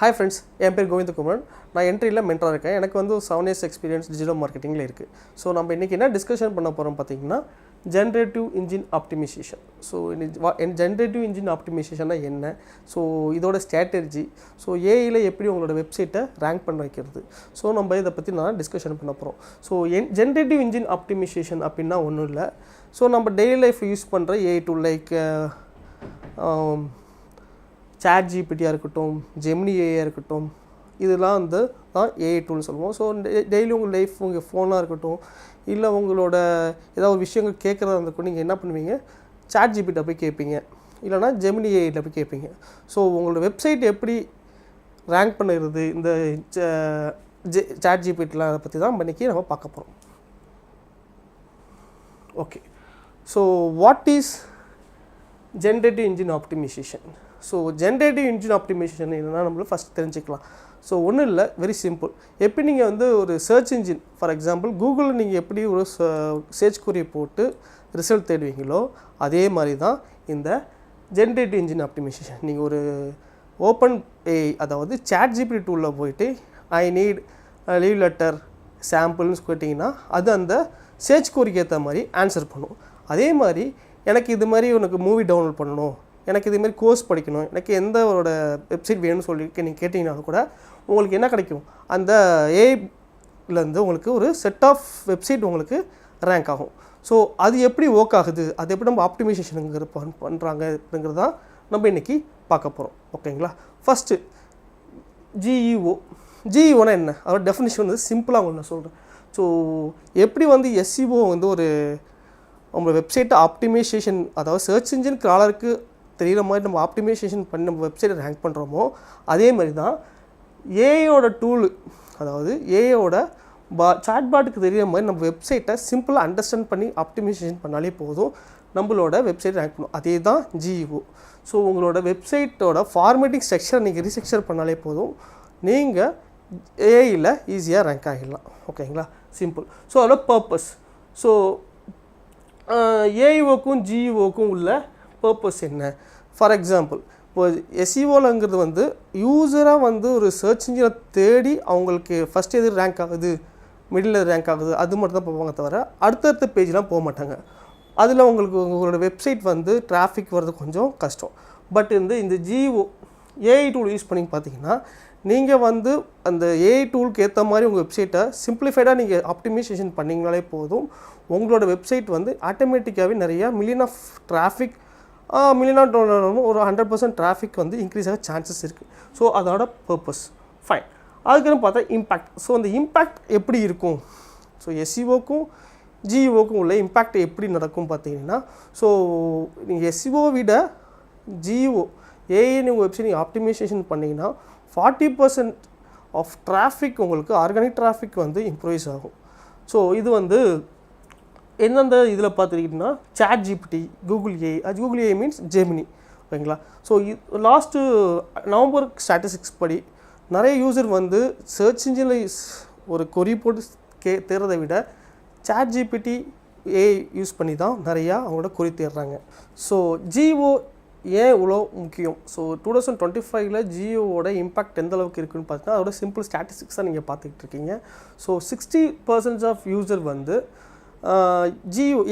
Hi friends, என் பேர் கோவிந்தகுமார். நான் என்ட்ரியில் மென்டராக இருக்கேன். எனக்கு வந்து 7 years எக்ஸ்பீரியன்ஸ் டிஜிட்டல் மார்க்கெட்டிங்கில் இருக்குது. ஸோ நம்ம இன்றைக்கி என்ன டிஸ்கஷன் பண்ண போகிறோம் பார்த்தீங்கன்னா generative engine optimization. So generative engine ஆப்டிமைசேஷன்னா என்ன, ஸோ இதோட ஸ்ட்ராட்டஜி, ஸோ ஏஐயில் எப்படி உங்களோட வெப்சைட்டை ரேங்க் பண்ண வைக்கிறது, ஸோ நம்ம இதை பற்றி நான் டிஸ்கஷன் பண்ண போகிறோம். ஸோ ஜென்ரேட்டிவ் இன்ஜின் ஆப்டிமைசேஷன் அப்படின்னா ஒன்றும் இல்லை. ஸோ நம்ம டெய்லி லைஃப் யூஸ் பண்ணுற ஏஐ டூல் லைக் சாட் ஜிபிடியாக இருக்கட்டும், ஜெமினி ஏஐயாக இருக்கட்டும், இதெல்லாம் வந்து தான் ஏஐ டூல்னு சொல்லுவோம். ஸோ டெய்லி உங்கள் லைஃப் உங்கள் ஃபோனாக இருக்கட்டும், இல்லை உங்களோட ஏதாவது ஒரு விஷயங்கள் கேட்குறதா இருந்தால் நீங்கள் என்ன பண்ணுவீங்க, சாட் ஜிபிட்ட போய் கேட்பீங்க, இல்லைனா ஜெமினி ஏஐயில் போய் கேட்பீங்க. ஸோ உங்களோட வெப்சைட் எப்படி ரேங்க் பண்ணுறது இந்த சாட் ஜிபிடிலாம் அதை பற்றி தான் இன்றைக்கி நம்ம பார்க்க போகிறோம். Okay, so what is generative engine optimization? So generative engine optimization என்னென்னா நம்மளும் ஃபஸ்ட் தெரிஞ்சுக்கலாம். ஸோ ஒன்றும் இல்லை, வெரி சிம்பிள். எப்படி நீங்கள் வந்து ஒரு சர்ச் இன்ஜின், ஃபார் எக்ஸாம்பிள் கூகுளில் நீங்கள் எப்படி ஒரு சர்ச் குறியை போட்டு ரிசல்ட் தேடுவீங்களோ அதே மாதிரி தான் இந்த ஜென்ரேட்டிவ் இன்ஜின் ஆப்டிமைசேஷன். நீங்கள் ஒரு ஓப்பன் ஏஐ, அதாவது சாட் ஜிபிடி டூலில் போயிட்டு ஐ நீட் லீவ் லெட்டர் சாம்பிள்னு கேட்டிங்கன்னா அது அந்த சர்ச் குறிக்கு ஏற்ற மாதிரி ஆன்சர் பண்ணும். அதே மாதிரி எனக்கு இது மாதிரி உனக்கு மூவி டவுன்லோட் பண்ணணும், எனக்கு இதுமாரி கோர்ஸ் படிக்கணும், எனக்கு எந்த ஒரு வெப்சைட் வேணும்னு சொல்லி நீங்கள் கேட்டிங்கனாலும் கூட உங்களுக்கு என்ன கிடைக்கும், அந்த ஏஐலேருந்து உங்களுக்கு ஒரு செட் ஆஃப் வெப்சைட் உங்களுக்கு ரேங்க் ஆகும். ஸோ அது எப்படி ஒர்க் ஆகுது, அது எப்படி நம்ம ஆப்டிமைசேஷனுங்கிற பண்ணுறாங்க அப்படிங்கிறது தான் நம்ம இன்றைக்கி பார்க்க போகிறோம். ஓகேங்களா? ஃபஸ்ட்டு ஜிஇஓனா என்ன, அதோட டெஃபினிஷன் வந்து சிம்பிளாக ஒன்று சொல்கிறேன். ஸோ எப்படி வந்து எஸ்இஓ வந்து ஒரு நம்ம வெப்சைட்டை ஆப்டிமைசேஷன், அதாவது சர்ச் இன்ஜின் கிராலருக்கு தெரிகிற மாதிரி நம்ம ஆப்டிமைசேஷன் பண்ணி நம்ம வெப்சைட்டை ரேங்க் பண்ணுறோமோ அதே மாதிரி தான் ஏஐயோட டூலு, அதாவது ஏஐயோட சாட்பாட்டுக்கு தெரிகிற மாதிரி நம்ம வெப்சைட்டை சிம்பிளாக அண்டர்ஸ்டாண்ட் பண்ணி ஆப்டிமைசேஷன் பண்ணாலே போதும், நம்மளோட வெப்சைட் ரேங்க் பண்ணும். அதே தான் ஜிஇஓ. ஸோ உங்களோட வெப்சைட்டோட ஃபார்மேட்டிங் ஸ்ட்ரக்சர் நீங்கள் ரீஸ்ட்ரக்சர் பண்ணாலே போதும், நீங்கள் ஏஐயில் ஈஸியாக ரேங்க் ஆகிடலாம். ஓகேங்களா? சிம்பிள். ஸோ அதோட பர்பஸ், ஸோ ஏஐஓக்கும் ஜிஇஓக்கும் உள்ள பர்பஸ் என்ன? ஃபார் எக்ஸாம்பிள், இப்போ எஸ்இஓலங்கிறது வந்து யூஸராக வந்து ஒரு சர்ச் இன்ஜினை தேடி அவங்களுக்கு ஃபஸ்ட் எது ரேங்க் ஆகுது, மிடில் ரேங்க் ஆகுது, அது மட்டும் தான் போவாங்க தவிர அடுத்தடுத்த பேஜ்லாம் போக மாட்டாங்க. அதில் உங்களுக்கு உங்களோட வெப்சைட் வந்து டிராஃபிக் வர்றது கொஞ்சம் கஷ்டம். பட் இந்த ஜிஓ ஏஐ டூல் யூஸ் பண்ணி பார்த்தீங்கன்னா நீங்கள் வந்து அந்த ஏஐ டூலுக்கு ஏற்ற மாதிரி உங்கள் வெப்சைட்டை சிம்பிளிஃபைடாக நீங்கள் ஆப்டிமைசேஷன் பண்ணிங்கனாலே போதும், உங்களோட வெப்சைட் வந்து ஆட்டோமேட்டிக்காகவே நிறையா மில்லியன் ஆஃப் டிராஃபிக், ஒரு 100% டிராஃபிக் வந்து இன்க்ரீஸ் ஆக சான்சஸ் இருக்குது. ஸோ அதோட பர்பஸ் ஃபைன். அதுக்குன்னு பார்த்தா இம்பேக்ட். ஸோ அந்த இம்பேக்ட் எப்படி இருக்கும், ஸோ எஸ்இஓக்கும் ஜிஇஓக்கும் உள்ள இம்பேக்ட் எப்படி நடக்கும் பார்த்தீங்கன்னா, ஸோ நீங்கள் எஸ்இஓ விட ஜிஇஓ ஏஐ நீங்கள் வெப்சைட் நீங்கள் ஆப்டிமைசேஷன் பண்ணிங்கன்னா 40% ஆஃப் டிராஃபிக் உங்களுக்கு ஆர்கானிக் டிராஃபிக் வந்து இம்ப்ரூவைஸ் ஆகும். ஸோ இது வந்து எந்தெந்த இதில் பார்த்துக்கிட்டிங்கன்னா ChatGPT, Google AI means Gemini. ஓகேங்களா? ஸோ லாஸ்ட்டு நவம்பர் ஸ்டாட்டிஸ்டிக்ஸ் படி நிறைய யூசர் வந்து சர்ச் இன்ஜினில் ஒரு கொரி போட்டு தேடுறதை விட சாட் ஜிபிடி ஏஐ யூஸ் பண்ணி தான் நிறையா அவங்களோட கொரி தேடுறாங்க. ஸோ ஜிஓ ஏன் இவ்வளோ முக்கியம்? ஸோ 2025 ஜிஓவோட இம்பேக்ட் எந்த அளவுக்கு இருக்குதுன்னு பார்த்தீங்கன்னா அதோட சிம்பிள் ஸ்டாட்டிஸ்டிக்ஸ் தான் நீங்கள் பார்த்துக்கிட்டு இருக்கீங்க. ஸோ 60% ஆஃப் யூசர் வந்து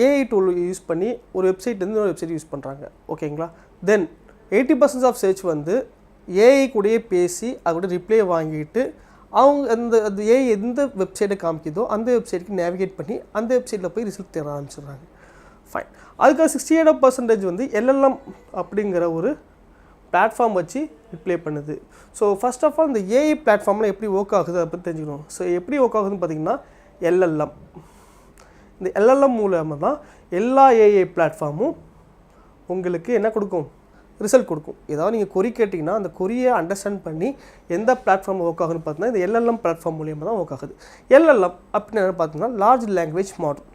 ஏஐ டூல் யூஸ் பண்ணி ஒரு வெப்சைட் வந்து ஒரு வெப்சைட் யூஸ் பண்ணுறாங்க. ஓகேங்களா? தென் 80% ஆஃப் சர்ச் வந்து ஏஐ கூடயே பேசி அதோட ரிப்ளை வாங்கிட்டு அவங்க அந்த ஏஐ எந்த வெப்சைட்டை காமிக்குதோ அந்த வெப்சைட்டுக்கு நேவிகேட் பண்ணி அந்த வெப்சைட்டில் போய் ரிசல்ட் தேட ஆரம்பிச்சிடுறாங்க. ஃபைன். அதுக்காக 68% வந்து எல்எல்எம் அப்படிங்கிற ஒரு பிளாட்ஃபார்ம் வச்சு ரிப்ளை பண்ணுது. ஸோ ஃபர்ஸ்ட் ஆஃப் ஆல் இந்த ஏஐ பிளாட்ஃபார்மில் எப்படி ஒர்க் ஆகுது அதை பற்றி தெரிஞ்சுக்கணும். ஸோ எப்படி ஒர்க் ஆகுதுன்னு பார்த்தீங்கன்னா எல்எல்எம், இந்த எல்எல்எம் மூலமாக தான் எல்லா ஏஐ பிளாட்ஃபார்மும் உங்களுக்கு என்ன கொடுக்கும், ரிசல்ட் கொடுக்கும். ஏதாவது நீங்கள் கொரி கேட்டிங்கன்னா அந்த கொரியை அண்டர்ஸ்டாண்ட் பண்ணி எந்த பிளாட்ஃபார்ம் ஒர்க் ஆகுதுன்னு பார்த்தீங்கன்னா இந்த எல்எல்எம் பிளாட்ஃபார்ம் மூலியமாக தான் ஒர்க் ஆகுது. எல்எல்எம் அப்படின்னு என்ன பார்த்தீங்கன்னா large language model.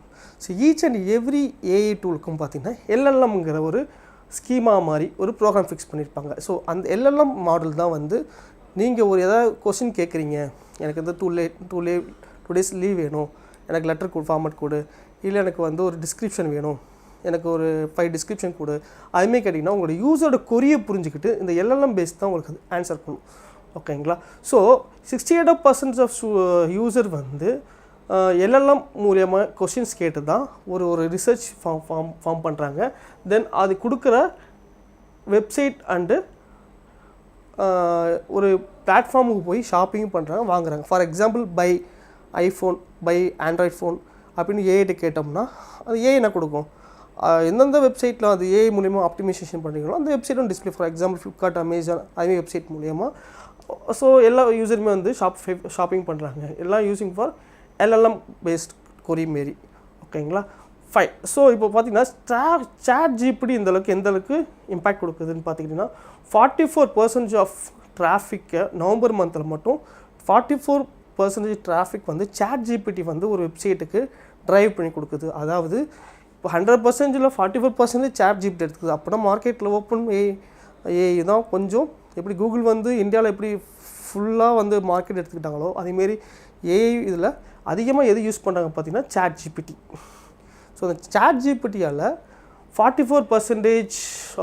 So each and every AI டூலுக்கும் பார்த்தீங்கன்னா எல்எல்எம்ங்கிற ஒரு ஸ்கீமா மாதிரி ஒரு ப்ரோக்ராம் ஃபிக்ஸ் பண்ணியிருப்பாங்க. ஸோ அந்த எல்எல்எம் மாடல் தான் வந்து நீங்கள் ஒரு ஏதாவது கொஸ்டின் கேட்குறீங்க, எனக்கு வந்து டூ டேஸ் லீவ் வேணும், எனக்கு லெட்டர் ஃபார்மேட் கொடு, இல்லை எனக்கு வந்து ஒரு டிஸ்கிரிப்ஷன் வேணும், எனக்கு ஒரு 5 டிஸ்கிரிப்ஷன் கொடு, அதுமாதிரி கேட்டிங்கன்னா உங்களோட யூஸரோட கொரியை புரிஞ்சுக்கிட்டு இந்த எல்எல்எம் பேஸ் தான் உங்களுக்கு ஆன்சர் பண்ணும். ஓகேங்களா. ஸோ 68% ஆஃப் யூசர் வந்து எல்எல்எம் மூலியமாக கொஷின்ஸ் கேட்டு தான் ஒரு ரிசர்ச் ஃபார்ம் பண்ணுறாங்க. தென் அது கொடுக்குற வெப்சைட் அண்டு ஒரு பிளாட்ஃபார்முக்கு போய் ஷாப்பிங் பண்ணுறாங்க, வாங்குறாங்க. For example buy iPhone, buy Android phone அப்படின்னு ஏஐட்ட கேட்டோம்னா அது ஏஐ என்ன கொடுக்கும், எந்தெந்த வெப்சைட்டில் அது ஏஐ மூலிமா ஆப்டிமைசேஷன் பண்ணுறீங்களோ அந்த வெப்சைட்டும் display. For example Flipkart, Amazon அதுவே வெப்சைட் மூலிமா. ஸோ எல்லா யூஸருமே வந்து ஷாப்பிங் பண்ணுறாங்க, எல்லாம் using for LLM based query மாரி. ஓகேங்களா, ஃபைன். ஸோ இப்போ பார்த்தீங்கன்னா சாட் ஜிபிடி இந்தளவுக்கு எந்தளவுக்கு இம்பேக்ட் கொடுக்குதுன்னு பார்த்துக்கிட்டிங்கன்னா 44% ஆஃப் டிராஃபிக்கை நவம்பர் மந்தில் மட்டும் 44% டிராஃபிக் வந்து சாட் ஜிபிடி வந்து ஒரு வெப்சைட்டுக்கு ட்ரைவ் பண்ணி கொடுக்குது. அதாவது இப்போ 100%ல் 44% சாட் ஜிபிடி எடுத்துக்குது. அப்படின்னா மார்க்கெட்டில் ஓப்பன் ஏஐ தான் கொஞ்சம் எப்படி கூகுள் வந்து இந்தியாவில் எப்படி ஃபுல்லாக வந்து மார்க்கெட் எடுத்துக்கிட்டாங்களோ அதேமாரி ஏஐ இதில் அதிகமாக எது யூஸ் பண்ணுறாங்க பார்த்திங்கன்னா சாட் ஜிபிடி. ஸோ அந்த சாட் ஜிபிடியால் 44%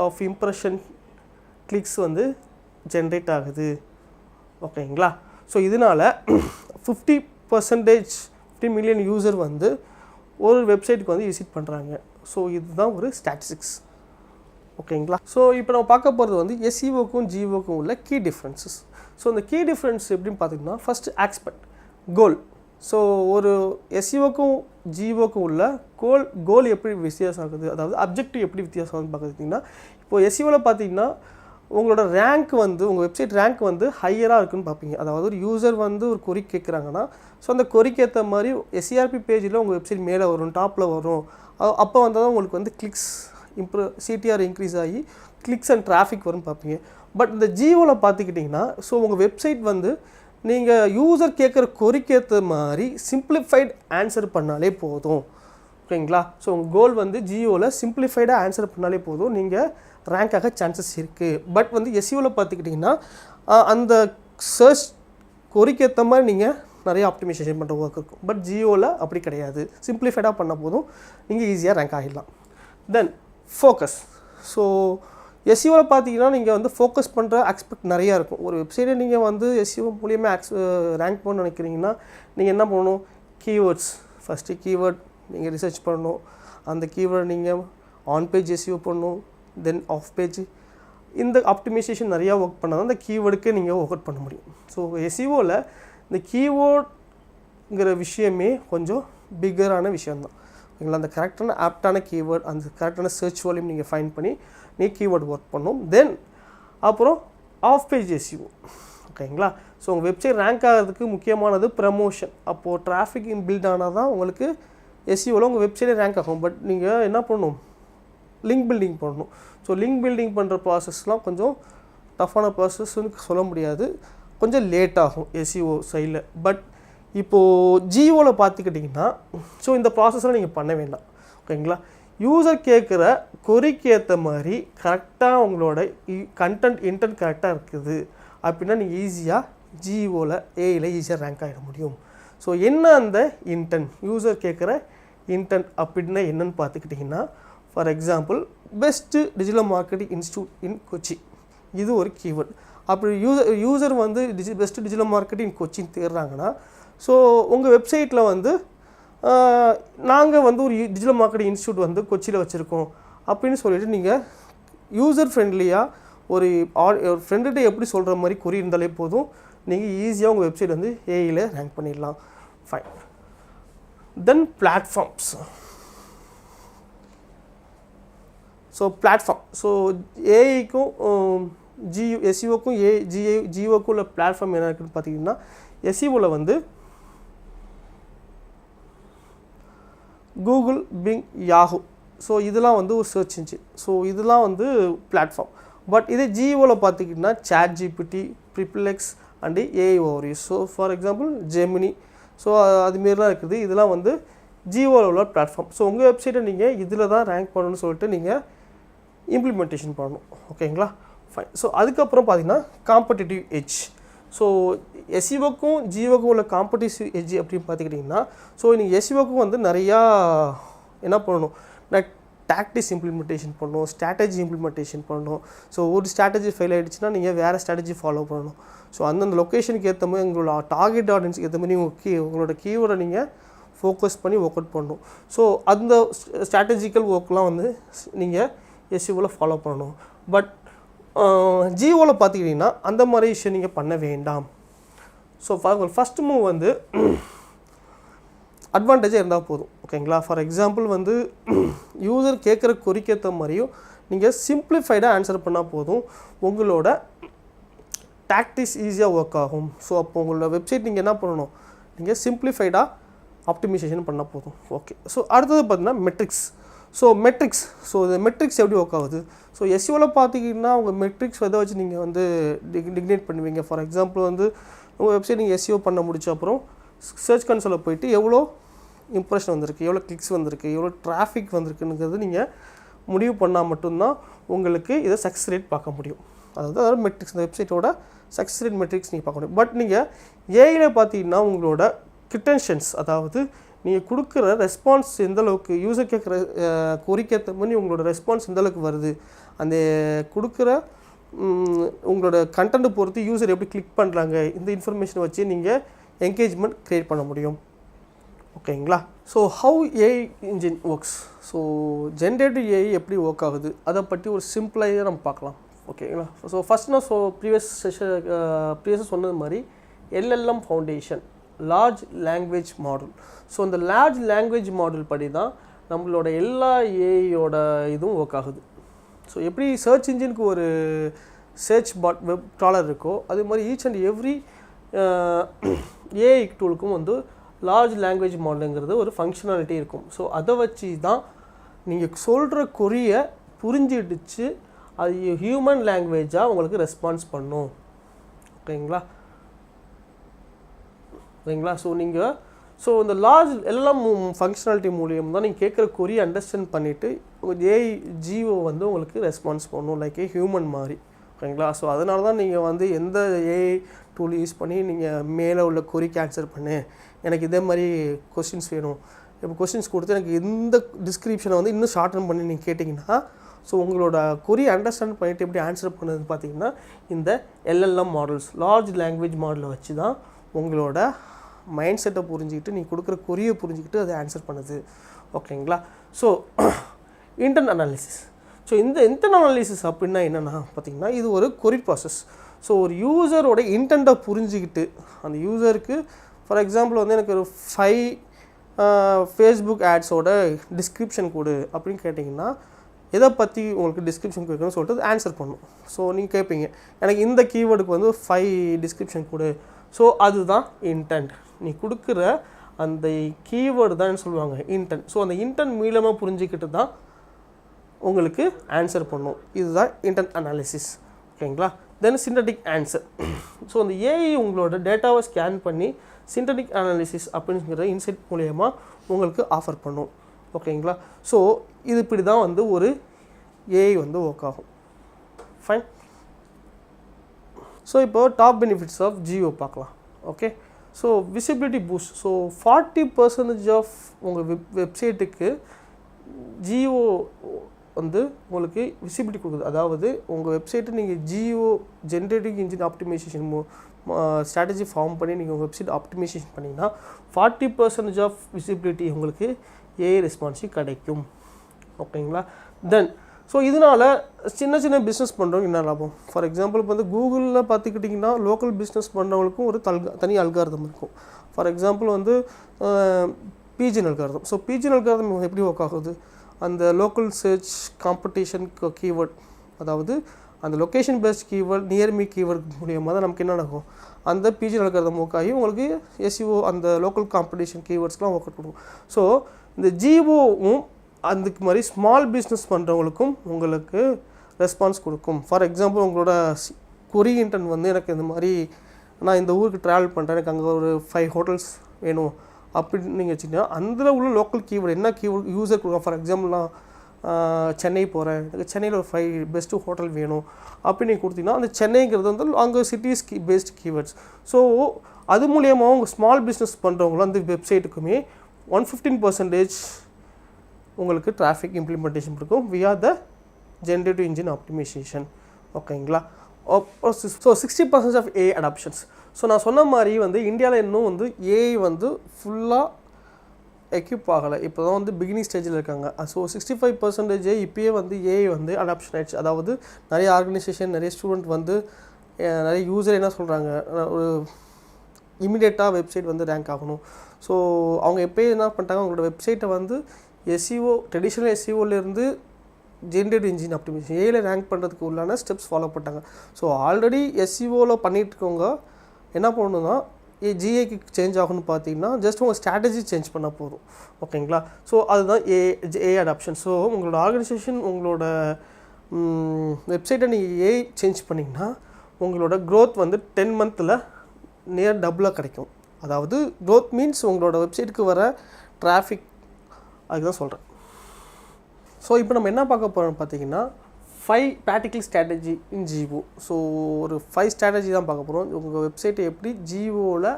ஆஃப் இம்ப்ரெஷன் கிளிக்ஸ் வந்து ஜென்ரேட் ஆகுது. ஓகேங்களா. ஸோ இதனால் 50 மில்லியன் யூசர் வந்து ஒரு வெப்சைட்டுக்கு வந்து விசிட் பண்ணுறாங்க. ஸோ இதுதான் ஒரு ஸ்டாட்டிஸ்டிக்ஸ். ஓகேங்களா. ஸோ இப்போ நம்ம பார்க்க போகிறது வந்து எஸ்இஓக்கும் ஜிஓக்கும் உள்ள கீ டிஃப்ரென்சஸ். ஸோ இந்த கீ டிஃப்ரென்ஸ் எப்படின்னு பார்த்திங்கன்னா ஃபஸ்ட்டு ஆஸ்பெக்ட் கோல். ஸோ ஒரு எஸ்இஓக்கும் ஜிஓக்கும் உள்ள கோல் எப்படி வித்தியாசம் ஆகுது, அதாவது அப்ஜெக்டிவ் எப்படி வித்தியாசம் ஆகுதுன்னு பார்க்குறீங்கன்னா, இப்போது எஸ்இஓவில் பார்த்தீங்கன்னா உங்களோட ரேங்க் வந்து உங்கள் வெப்சைட் ரேங்க் வந்து ஹையராக இருக்குதுன்னு பார்ப்பீங்க. அதாவது ஒரு யூசர் வந்து ஒரு கொரி கேட்குறாங்கன்னா ஸோ அந்த கொரிக்கு ஏற்ற மாதிரி எஸ்இஆர்பி பேஜில் உங்கள் வெப்சைட் மேலே வரும், டாப்பில் வரும். அப்போ வந்தால் தான் உங்களுக்கு வந்து கிளிக்ஸ் சிடிஆர் இன்க்ரீஸ் ஆகி கிளிக்ஸ் அண்ட் டிராஃபிக் வரும்னு பார்ப்பீங்க. பட் இந்த ஜியோவில் பார்த்துக்கிட்டிங்கன்னா ஸோ உங்கள் வெப்சைட் வந்து நீங்கள் யூசர் கேட்குற கொரிக்கேற்ற மாதிரி சிம்பிளிஃபைடு ஆன்சர் பண்ணாலே போதும். ஓகேங்களா. ஸோ உங்கள் கோல் வந்து ஜியோவில் சிம்பிளிஃபைடாக ஆன்சர் பண்ணாலே போதும், நீங்கள் ரேங்க் ஆக சான்சஸ் இருக்குது. பட் வந்து எஸ்இஓவில் பார்த்துக்கிட்டிங்கன்னா அந்த சர்ச் கொரிக்கேற்ற மாதிரி நீங்கள் நிறைய ஆப்டிமைசேஷன் பண்ணுற ஒர்க் இருக்கும். பட் ஜியோவில் அப்படி கிடையாது, சிம்பிளிஃபைடாக பண்ணால் போதும், நீங்கள் ஈஸியாக ரேங்க் ஆகிடலாம். தென் ஃபோக்கஸ். ஸோ எஸ்இஓவில் பார்த்தீங்கன்னா நீங்கள் வந்து ஃபோக்கஸ் பண்ணுற ஆஸ்பெக்ட் நிறையா இருக்கும். ஒரு வெப்சைட்டை நீங்கள் வந்து எஸ்இஓ மூலியமாக ரேங்க் பண்ண நினைக்கிறீங்கன்னா நீங்கள் என்ன பண்ணணும், கீவேர்ட்ஸ் ஃபஸ்ட்டு கீவேர்ட் நீங்கள் ரிசர்ச் பண்ணணும். அந்த கீவேர்ட் நீங்கள் ஆன் பேஜ் எஸ்இஓ பண்ணணும், தென் ஆஃப் பேஜ். இந்த ஆப்டிமைசேஷன் நிறையா ஒர்க் பண்ணால் தான் அந்த கீவேர்டுக்கே நீங்கள் ஒர்க் அவுட் பண்ண முடியும். ஸோ எஸ்இஓவில் இந்த கீவேர்டுங்கிற விஷயமே கொஞ்சம் பிக்கரான விஷயந்தான். ஓகேங்களா. அந்த கரெக்டான ஆப்டான கீவேர்ட், அந்த கரெக்டான சர்ச் வால்யூம் நீங்கள் ஃபைண்ட் பண்ணி நீ கீவேர்டு ஒர்க் பண்ணணும். தென் அப்புறம் ஆஃப் பேஜ் எஸ்இஓ. ஓகேங்களா. ஸோ உங்கள் வெப்சைட் ரேங்க் ஆகிறதுக்கு முக்கியமானது ப்ரமோஷன். அப்போது டிராஃபிக் பில்ட் ஆனால் தான் உங்களுக்கு எஸ்இஓவில் உங்கள் வெப்சைட்டே ரேங்க் ஆகும். பட் நீங்கள் என்ன பண்ணணும், லிங்க் பில்டிங் பண்ணணும். ஸோ லிங்க் பில்டிங் பண்ணுற ப்ராசஸ்லாம் கொஞ்சம் டஃப்பான ப்ராசஸ்ன்னு சொல்ல முடியாது, கொஞ்சம் லேட் ஆகும் எஸ்இஓ சைடில். பட் இப்போது ஜியோவில் பார்த்துக்கிட்டிங்கன்னா ஸோ இந்த ப்ராசஸ்லாம் நீங்கள் பண்ண வேண்டாம். ஓகேங்களா. யூசர் கேட்குற கொரிக்கு ஏற்ற மாதிரி கரெக்டாக உங்களோட இன்டென்ட் கரெக்டாக இருக்குது அப்படின்னா நீங்கள் ஈஸியாக ஜியோவில் ஏஐயில் ஈஸியாக ரேங்க் ஆகிட முடியும். ஸோ என்ன அந்த இன்டென்ட், யூசர் கேட்குற இன்டென்ட் அப்படின்னா என்னென்னு பார்த்துக்கிட்டிங்கன்னா, for example best digital marketing institute இன் கொச்சி, இது ஒரு கீவேர்ட். அப்படி யூசர் வந்து பெஸ்ட்டு டிஜிட்டல் மார்க்கெட்டிங் கொச்சின்னு தேடுறாங்கன்னா ஸோ உங்கள் வெப்சைட்டில் வந்து நாங்கள் வந்து ஒரு டிஜிட்டல் மார்க்கெட்டிங் இன்ஸ்டியூட் வந்து கொச்சியில் வச்சுருக்கோம் அப்படின்னு சொல்லிவிட்டு நீங்கள் யூசர் ஃப்ரெண்ட்லியாக ஒரு ஃப்ரெண்டுகிட்ட எப்படி சொல்கிற மாதிரி கொரி இருந்தாலே போதும், நீங்கள் ஈஸியாக உங்கள் வெப்சைட் வந்து ஏஐயில் ரேங்க் பண்ணிடலாம். ஃபைன். தென் பிளாட்ஃபார்ம்ஸ். ஸோ பிளாட்ஃபார்ம், ஸோ ஏஐக்கும் எஸ்இஓக்கும் ஜிஓக்கும் உள்ள பிளாட்ஃபார்ம் என்ன இருக்குன்னு பார்த்தீங்கன்னா, எஸ்இஓவில் வந்து கூகுள், பிங், யாஹூ, ஸோ இதெல்லாம் வந்து ஒரு சர்ச் இன்ஜின். ஸோ இதெல்லாம் வந்து பிளாட்ஃபார்ம். பட் இதே ஜிஓவில் பார்த்திங்கன்னா ChatGPT, Perplexity and AI overview. So for example Gemini, so அதுமாரிலாம் இருக்குது. இதெல்லாம் வந்து ஜிஓவில் உள்ள பிளாட்ஃபார்ம். ஸோ உங்கள் வெப்சைட்டை நீங்கள் இதில் தான் ரேங்க் பண்ணணும்னு சொல்லிட்டு நீங்கள் இம்ப்ளிமெண்டேஷன் பண்ணணும். ஓகேங்களா. ஃபைன். ஸோ அதுக்கப்புறம் பார்த்திங்கன்னா காம்படிட்டிவ் எட்ஜ். ஸோ எஸ்இஓக்கும் ஜிஓக்கும் உள்ள காம்படிட்டிவ் எட்ஜ் அப்படின்னு பார்த்துக்கிட்டிங்கன்னா, ஸோ நீங்கள் எஸ்இஓக்கும் வந்து நிறையா என்ன பண்ணணும், டாக்டிக்ஸ் இம்ப்ளிமெண்டேஷன் பண்ணணும், ஸ்ட்ராட்டஜி இம்ப்ளிமெண்டேஷன் பண்ணணும். ஸோ ஒரு ஸ்ட்ராட்டஜி ஃபெயில் ஆகிடுச்சுன்னா நீங்கள் வேறு ஸ்ட்ராட்டஜி ஃபாலோ பண்ணணும். ஸோ அந்தந்த லொக்கேஷனுக்கு ஏற்ற மாதிரி உங்களோட டார்கெட் ஆடியன்ஸுக்கு ஏற்ற மாதிரி உங்களோட கீவேர்டை நீங்கள் ஃபோக்கஸ் பண்ணி ஒர்க் அவுட் பண்ணணும். ஸோ அந்த ஸ்ட்ராட்டஜிக்கல் ஒர்க்லாம் வந்து நீங்கள் எஸ்இஓவில் ஃபாலோ பண்ணணும். பட் ஜிஓவில் பார்த்துக்கிட்டிங்கன்னா அந்த மாதிரி விஷயம் நீங்கள் பண்ண வேண்டாம். ஸோ ஃபஸ்ட் மூவ் வந்து அட்வான்டேஜாக இருந்தால் போதும். ஓகேங்களா? ஃபார் எக்ஸாம்பிள் வந்து யூசர் கேட்குற குறிக்கேற்ற மாதிரியும் நீங்கள் சிம்பிளிஃபைடாக ஆன்சர் பண்ணால் போதும், உங்களோட டாக்டிக்ஸ் ஈஸியாக ஒர்க் ஆகும். ஸோ அப்போ உங்களோட வெப்சைட் நீங்கள் என்ன பண்ணணும், நீங்கள் சிம்பிளிஃபைடாக ஆப்டிமைசேஷன் பண்ணால் போதும். ஓகே. ஸோ அடுத்தது பார்த்தீங்கன்னா மெட்ரிக்ஸ். ஸோ இந்த மெட்ரிக்ஸ் எப்படி ஒர்க் ஆகுது? ஸோ எஸ்இஓவில் பார்த்திங்கன்னா உங்கள் மெட்ரிக்ஸ் எதை வச்சு நீங்கள் வந்து டிக்னேட் பண்ணுவீங்க. ஃபார் எக்ஸாம்பிள் வந்து உங்கள் வெப்சைட் நீங்கள் எஸ்இஓ பண்ண முடிச்ச அப்புறம் சர்ச் கன்சோலில் போய்ட்டு எவ்வளோ இம்ப்ரெஷன் வந்திருக்கு, எவ்வளோ கிளிக்ஸ் வந்திருக்கு, எவ்வளோ டிராஃபிக் வந்திருக்குங்கிறது நீங்கள் முடிவு பண்ணால் மட்டும்தான் உங்களுக்கு இதை சக்ஸஸ் ரேட் பார்க்க முடியும். அதாவது மெட்ரிக்ஸ், இந்த வெப்சைட்டோட சக்ஸஸ் ரேட் மெட்ரிக்ஸ் நீங்கள் பார்க்க முடியும். பட் நீங்கள் ஏஐயில் பார்த்தீங்கன்னா உங்களோட கிட்டன்ஷன்ஸ், அதாவது நீங்கள் கொடுக்குற ரெஸ்பான்ஸ் எந்தளவுக்கு யூசர் கேட்குற கோரிக்கேற்ற மாதிரி உங்களோட ரெஸ்பான்ஸ் எந்தளவுக்கு வருது, அந்த கொடுக்குற உங்களோட கண்டென்ட்டை பொறுத்து யூசர் எப்படி கிளிக் பண்ணுறாங்க, இந்த இன்ஃபர்மேஷனை வச்சு நீங்கள் என்கேஜ்மெண்ட் க்ரியேட் பண்ண முடியும். ஓகேங்களா? So how AI engine works. So generative AI எப்படி ஒர்க் ஆகுது அதை பற்றி ஒரு சிம்பிளாக நம்ம பார்க்கலாம். ஓகேங்களா? ஸோ ஃபஸ்ட் நான் ப்ரீவியஸாக சொன்னது மாதிரி LLM foundation, large language model. So இந்த லார்ஜ் லாங்குவேஜ் மாடல் படி தான் நம்மளோட எல்லா ஏஐயோட இதுவும் ஒர்க் ஆகுது. ஸோ எப்படி சர்ச் இன்ஜினுக்கு ஒரு சர்ச் பாட் வெப் ட்ராலர் இருக்கோ, அது மாதிரி ஈச் அண்ட் எவ்ரி ஏஐ டூலுக்கும் வந்து லார்ஜ் லாங்குவேஜ் மாடலுங்கிறது ஒரு ஃபங்க்ஷனாலிட்டி இருக்கும். ஸோ அதை வச்சு தான் நீங்கள் சொல்கிற கொரியை புரிஞ்சிடுச்சு அது ஹியூமன் லாங்குவேஜாக உங்களுக்கு ரெஸ்பான்ஸ் பண்ணும். ஓகேங்களா? ஸோ இந்த லார்ஜ் எல்லாம் ஃபங்க்ஷனாலிட்டி மூலியம் தான் நீங்கள் கேட்குற கொரியை அண்டர்ஸ்டாண்ட் பண்ணிவிட்டு உங்கள் ஏஐ ஜிஓ வந்து உங்களுக்கு ரெஸ்பான்ஸ் பண்ணணும், லைக் ஹியூமன் மாதிரி. ஓகேங்களா? ஸோ அதனால தான் நீங்கள் வந்து எந்த ஏஐ டூல் யூஸ் பண்ணி நீங்கள் மேலே உள்ள கொரிக்கு ஆன்சர் பண்ணு, எனக்கு இதே மாதிரி கொஸ்டின்ஸ் வேணும், இப்போ கொஸ்டின்ஸ் கொடுத்து எனக்கு இந்த டிஸ்கிரிப்ஷனை வந்து இன்னும் ஷார்டன் பண்ணி நீங்கள் கேட்டிங்கன்னா, ஸோ உங்களோட கொரி அண்டர்ஸ்டாண்ட் பண்ணிவிட்டு எப்படி ஆன்சர் பண்ணுறதுன்னு பார்த்தீங்கன்னா இந்த எல்எல்எம் மாடல்ஸ், லார்ஜ் லாங்குவேஜ் மாடலை வச்சு தான் உங்களோட மைண்ட் செட்டை புரிஞ்சுக்கிட்டு நீங்கள் கொடுக்குற கொரியை புரிஞ்சுக்கிட்டு அதை ஆன்சர் பண்ணுது. ஓகேங்களா? So intend analysis. ஸோ இந்த இன்டென்ட் அனாலிசிஸ் அப்படின்னா என்னென்னா பார்த்தீங்கன்னா இது ஒரு கொரி ப்ராசஸ். ஸோ ஒரு யூசரோட இன்டென்ட்டை புரிஞ்சுக்கிட்டு அந்த யூசருக்கு ஃபார் எக்ஸாம்பிள் வந்து எனக்கு ஒரு 5 ஃபேஸ்புக் ஆட்ஸோட டிஸ்கிரிப்ஷன் கொடு அப்படின்னு கேட்டிங்கன்னா எதை பற்றி உங்களுக்கு டிஸ்கிரிப்ஷன் கொடுக்கணும்னு சொல்லிட்டு ஆன்சர் பண்ணணும். ஸோ நீங்கள் கேட்பீங்க எனக்கு இந்த கீவேர்டுக்கு வந்து 5 டிஸ்கிரிப்ஷன் கொடு. ஸோ அதுதான் இன்டென்ட். நீ கொடுக்குற அந்த கீவேர்டு தான் சொல்லுவாங்க இன்டென்ட். ஸோ அந்த இன்டென்ட் மூலமாக புரிஞ்சுக்கிட்டு தான் உங்களுக்கு ஆன்சர் பண்ணும். இதுதான் இன்டென்ட் அனாலிசிஸ். ஓகேங்களா? தென் சிந்தட்டிக் ஆன்சர். ஸோ அந்த ஏஐ உங்களோட டேட்டாவை ஸ்கேன் பண்ணி சிந்தட்டிக் அனாலிசிஸ் அப்படிங்கிற இன்சைட் மூலயமா உங்களுக்கு ஆஃபர் பண்ணும். ஓகேங்களா? ஸோ இது இப்படி தான் வந்து ஒரு ஏஐ வந்து ஒர்க் ஆகும். ஃபைன். ஸோ இப்போ டாப் பெனிஃபிட்ஸ் ஆஃப் ஜியோ பார்க்கலாம். Okay. So visibility boost. So 40% of உங்கள் வெப்சைட்டுக்கு ஜியோ வந்து உங்களுக்கு விசிபிலிட்டி கொடுக்குது. அதாவது உங்கள் வெப்சைட்டை நீங்கள் GEO generative engine optimization strategy form பண்ணி நீங்கள் உங்கள் வெப்சைட் ஆப்டிமைசேஷன் பண்ணிங்கன்னா 40% ஆஃப் விசிபிலிட்டி உங்களுக்கு ஏஐ ரெஸ்பான்ஸிவ் கிடைக்கும். ஓகேங்களா? தென் ஸோ இதனால் சின்ன சின்ன பிஸ்னஸ் பண்ணுறவங்க என்ன லாபம்? ஃபார் எக்ஸாம்பிள் இப்போ வந்து கூகுளில் பார்த்துக்கிட்டிங்கன்னா லோக்கல் பிஸ்னஸ் பண்ணுறவங்களுக்கும் ஒரு தனி அல்காரிதம் இருக்கும். ஃபார் எக்ஸாம்பிள் வந்து பிஜிஎன் அல்காரிதம். ஸோ பிஜிஎன் அல்காரிதம் எப்படி ஒர்க் ஆகுது? அந்த லோக்கல் சர்ச் காம்படிஷன் கீவேர்ட், அதாவது அந்த location paste keyword near me keyword மூலியமாக தான் நமக்கு என்ன நடக்கும், அந்த பிஜிஎன் அல்காரிதம் ஒர்க் ஆகி உங்களுக்கு எஸ்இஓ அந்த லோக்கல் காம்படிஷன் கீவேர்ட்ஸ்லாம் ஒர்க் அவுட் கொடுக்கும். ஸோ இந்த ஜிஓவும் அதுக்கு மாதிரி ஸ்மால் பிஸ்னஸ் பண்ணுறவங்களுக்கும் உங்களுக்கு ரெஸ்பான்ஸ் கொடுக்கும். ஃபார் எக்ஸாம்பிள் உங்களோட கொரி இன்டென்ட் வந்து எனக்கு இந்த மாதிரி நான் இந்த ஊருக்கு ட்ராவல் பண்ணுறேன், எனக்கு அங்கே ஒரு 5 ஹோட்டல்ஸ் வேணும் அப்படின்னு நீங்கள் வச்சுக்கிட்டீங்கன்னா அதில் உள்ள லோக்கல் கீவேர்டு என்ன கீவேர்டு யூசர் கொடுக்கும். ஃபார் எக்ஸாம்பிள் நான் சென்னை போகிறேன், எனக்கு சென்னையில் ஒரு 5 பெஸ்ட்டு ஹோட்டல் வேணும் அப்படின்னு நீங்கள் கொடுத்தீங்கன்னா அந்த சென்னைங்கிறது வந்து அங்கே சிட்டிஸ் பேஸ்ட் கீவேர்ட்ஸ். ஸோ அது மூலியமாக உங்கள் ஸ்மால் பிஸ்னஸ் பண்ணுறவங்களும் அந்த வெப்சைட்டுக்குமே 115% உங்களுக்கு டிராஃபிக் இம்ப்ளிமெண்டேஷன் இருக்கும் via the generative engine optimization. ஓகேங்களா? So 60% of AI adoptions. So நான் சொன்ன மாதிரி வந்து இந்தியாவில் இன்னும் வந்து ஏஐ வந்து ஃபுல்லாக எக்யூப் ஆகலை. இப்போ தான் வந்து பிகினிங் ஸ்டேஜில் இருக்காங்க. ஸோ 65% இப்போயே வந்து ஏஐ வந்து அடாப்ஷன் ஆகிடுச்சு. அதாவது நிறைய ஆர்கனைசேஷன், நிறைய ஸ்டூடெண்ட் வந்து நிறைய யூசர் என்ன சொல்கிறாங்க, ஒரு இமிடியேட்டாக வெப்சைட் வந்து ரேங்க் ஆகணும். ஸோ அவங்க எப்போயே என்ன பண்ணிட்டாங்க, அவங்களோட வெப்சைட்டை வந்து எஸ்இஓ ட்ரெடிஷ்னல் எஸ்இஓலேருந்து ஜென்ரேட்டிவ் இன்ஜின் ஆப்டிமைசேஷன் ஏஐயில் ரேங்க் பண்ணுறதுக்கு உள்ளான ஸ்டெப்ஸ் ஃபாலோ பண்ணிட்டாங்க. ஸோ ஆல்ரெடி எஸ்இஓவில் பண்ணிகிட்டு இருக்கவங்க என்ன பண்ணணும்னா ஜிஏக்கு சேஞ்ச் ஆகணும்னு பார்த்தீங்கன்னா ஜஸ்ட் உங்கள் ஸ்ட்ராட்டஜி சேஞ்ச் பண்ணால் போதும். ஓகேங்களா? ஸோ அதுதான் ஏஐ அடாப்ஷன். ஸோ உங்களோட ஆர்கனைசேஷன், உங்களோட வெப்சைட்டை நீங்கள் ஏஐ சேஞ்ச் பண்ணிங்கன்னா உங்களோட க்ரோத் வந்து 10 மந்தில் நியர் டபுளாக கிடைக்கும். அதாவது க்ரோத் மீன்ஸ் உங்களோட வெப்சைட்டுக்கு வர டிராஃபிக், அதுதான் சொல்கிறேன். ஸோ இப்போ நம்ம என்ன பார்க்க போகிறோம்னு பார்த்தீங்கன்னா 5 ப்ராக்டிக்கல் ஸ்ட்ராட்டஜி இன் ஜிஓ. ஸோ ஒரு 5 ஸ்ட்ராட்டஜி தான் பார்க்க போகிறோம் உங்கள் வெப்சைட்டை எப்படி ஜிஓவில்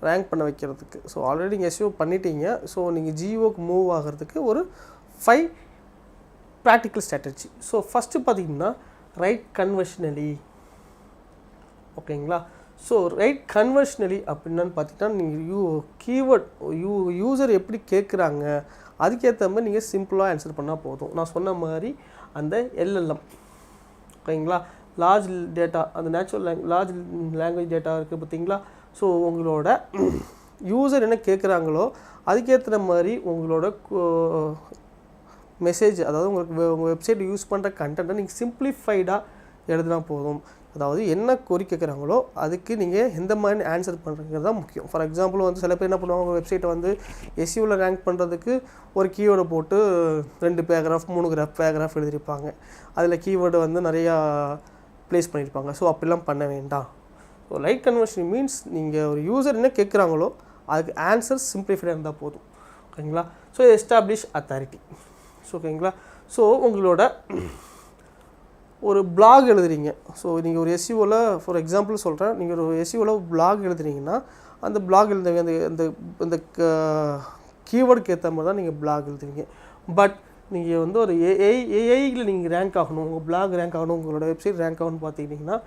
ரேங்க் பண்ண வைக்கிறதுக்கு. ஸோ ஆல்ரெடி நீங்கள் எஸ்இஓ பண்ணிட்டீங்க. ஸோ நீங்கள் ஜிஓக்கு மூவ் ஆகிறதுக்கு ஒரு 5 ப்ராக்டிக்கல் ஸ்ட்ராட்டஜி. ஸோ ஃபஸ்ட்டு பார்த்தீங்கன்னா ரைட் கன்வர்ஷனலி. ஓகேங்களா? ஸோ ரைட் கன்வர்ஷனலி அப்படின்னான்னு பார்த்தீங்கன்னா நீங்கள் கீவேர்ட் யூசர் எப்படி கேட்குறாங்க அதுக்கேற்ற மாதிரி நீங்கள் சிம்பிளாக ஆன்சர் பண்ணால் போதும். நான் சொன்ன மாதிரி அந்த எல்எல்எம், ஓகேங்களா, லார்ஜ் டேட்டா, அந்த லார்ஜ் லாங்குவேஜ் டேட்டா இருக்குது பார்த்தீங்களா. ஸோ உங்களோட யூசர் என்ன கேட்குறாங்களோ அதுக்கேற்ற மாதிரி உங்களோட மெசேஜ், அதாவது உங்கள் வெப்சைட் யூஸ் பண்ணுற கண்டென்ட்டை நீங்கள் சிம்பிளிஃபைடாக எழுதினா போதும். அதாவது என்ன கோரி கேட்குறாங்களோ அதுக்கு நீங்கள் எந்த மாதிரி ஆன்சர் பண்ணுறதுங்கிறது தான் முக்கியம். ஃபார் எக்ஸாம்பிள் வந்து சில பேர் என்ன பண்ணுவாங்க, உங்கள் வெப்சைட்டை வந்து எஸ்இஓவில் ரேங்க் பண்ணுறதுக்கு ஒரு கீவேர்டை போட்டு 2 பேராகிராஃப் 3 பேராகிராஃப் எழுதியிருப்பாங்க. அதில் கீவேர்டு வந்து நிறையா ப்ளேஸ் பண்ணியிருப்பாங்க. ஸோ அப்படிலாம் பண்ண வேண்டாம். ஸோ ரைட் கன்வர்ஷன் மீன்ஸ் நீங்கள் ஒரு யூசர் என்ன கேட்குறாங்களோ அதுக்கு ஆன்சர் சிம்பிளிஃபைடாக இருந்தால் போதும். ஓகேங்களா? So establish authority. ஸோ ஓகேங்களா? ஸோ உங்களோட ஒரு பிளாக் எழுதுறீங்க. ஸோ நீங்கள் ஒரு எஸ்இஓவில் ஃபார் எக்ஸாம்பிள் சொல்கிறேன், நீங்கள் ஒரு எஸ்இஓவில் பிளாக் எழுதுறீங்கன்னா அந்த பிளாக் எழுத அந்த அந்த கீவேர்டுக்கு ஏற்ற மாதிரி தான் நீங்கள் பிளாக் எழுதுவீங்க. பட் நீங்கள் வந்து ஒரு ஏஐயில் நீங்கள் ரேங்க் ஆகணும், உங்கள் பிளாக் ரேங்க் ஆகணும், உங்களோட வெப்சைட் ரேங்க் ஆகணும்னு பார்த்துக்கிட்டிங்கன்னா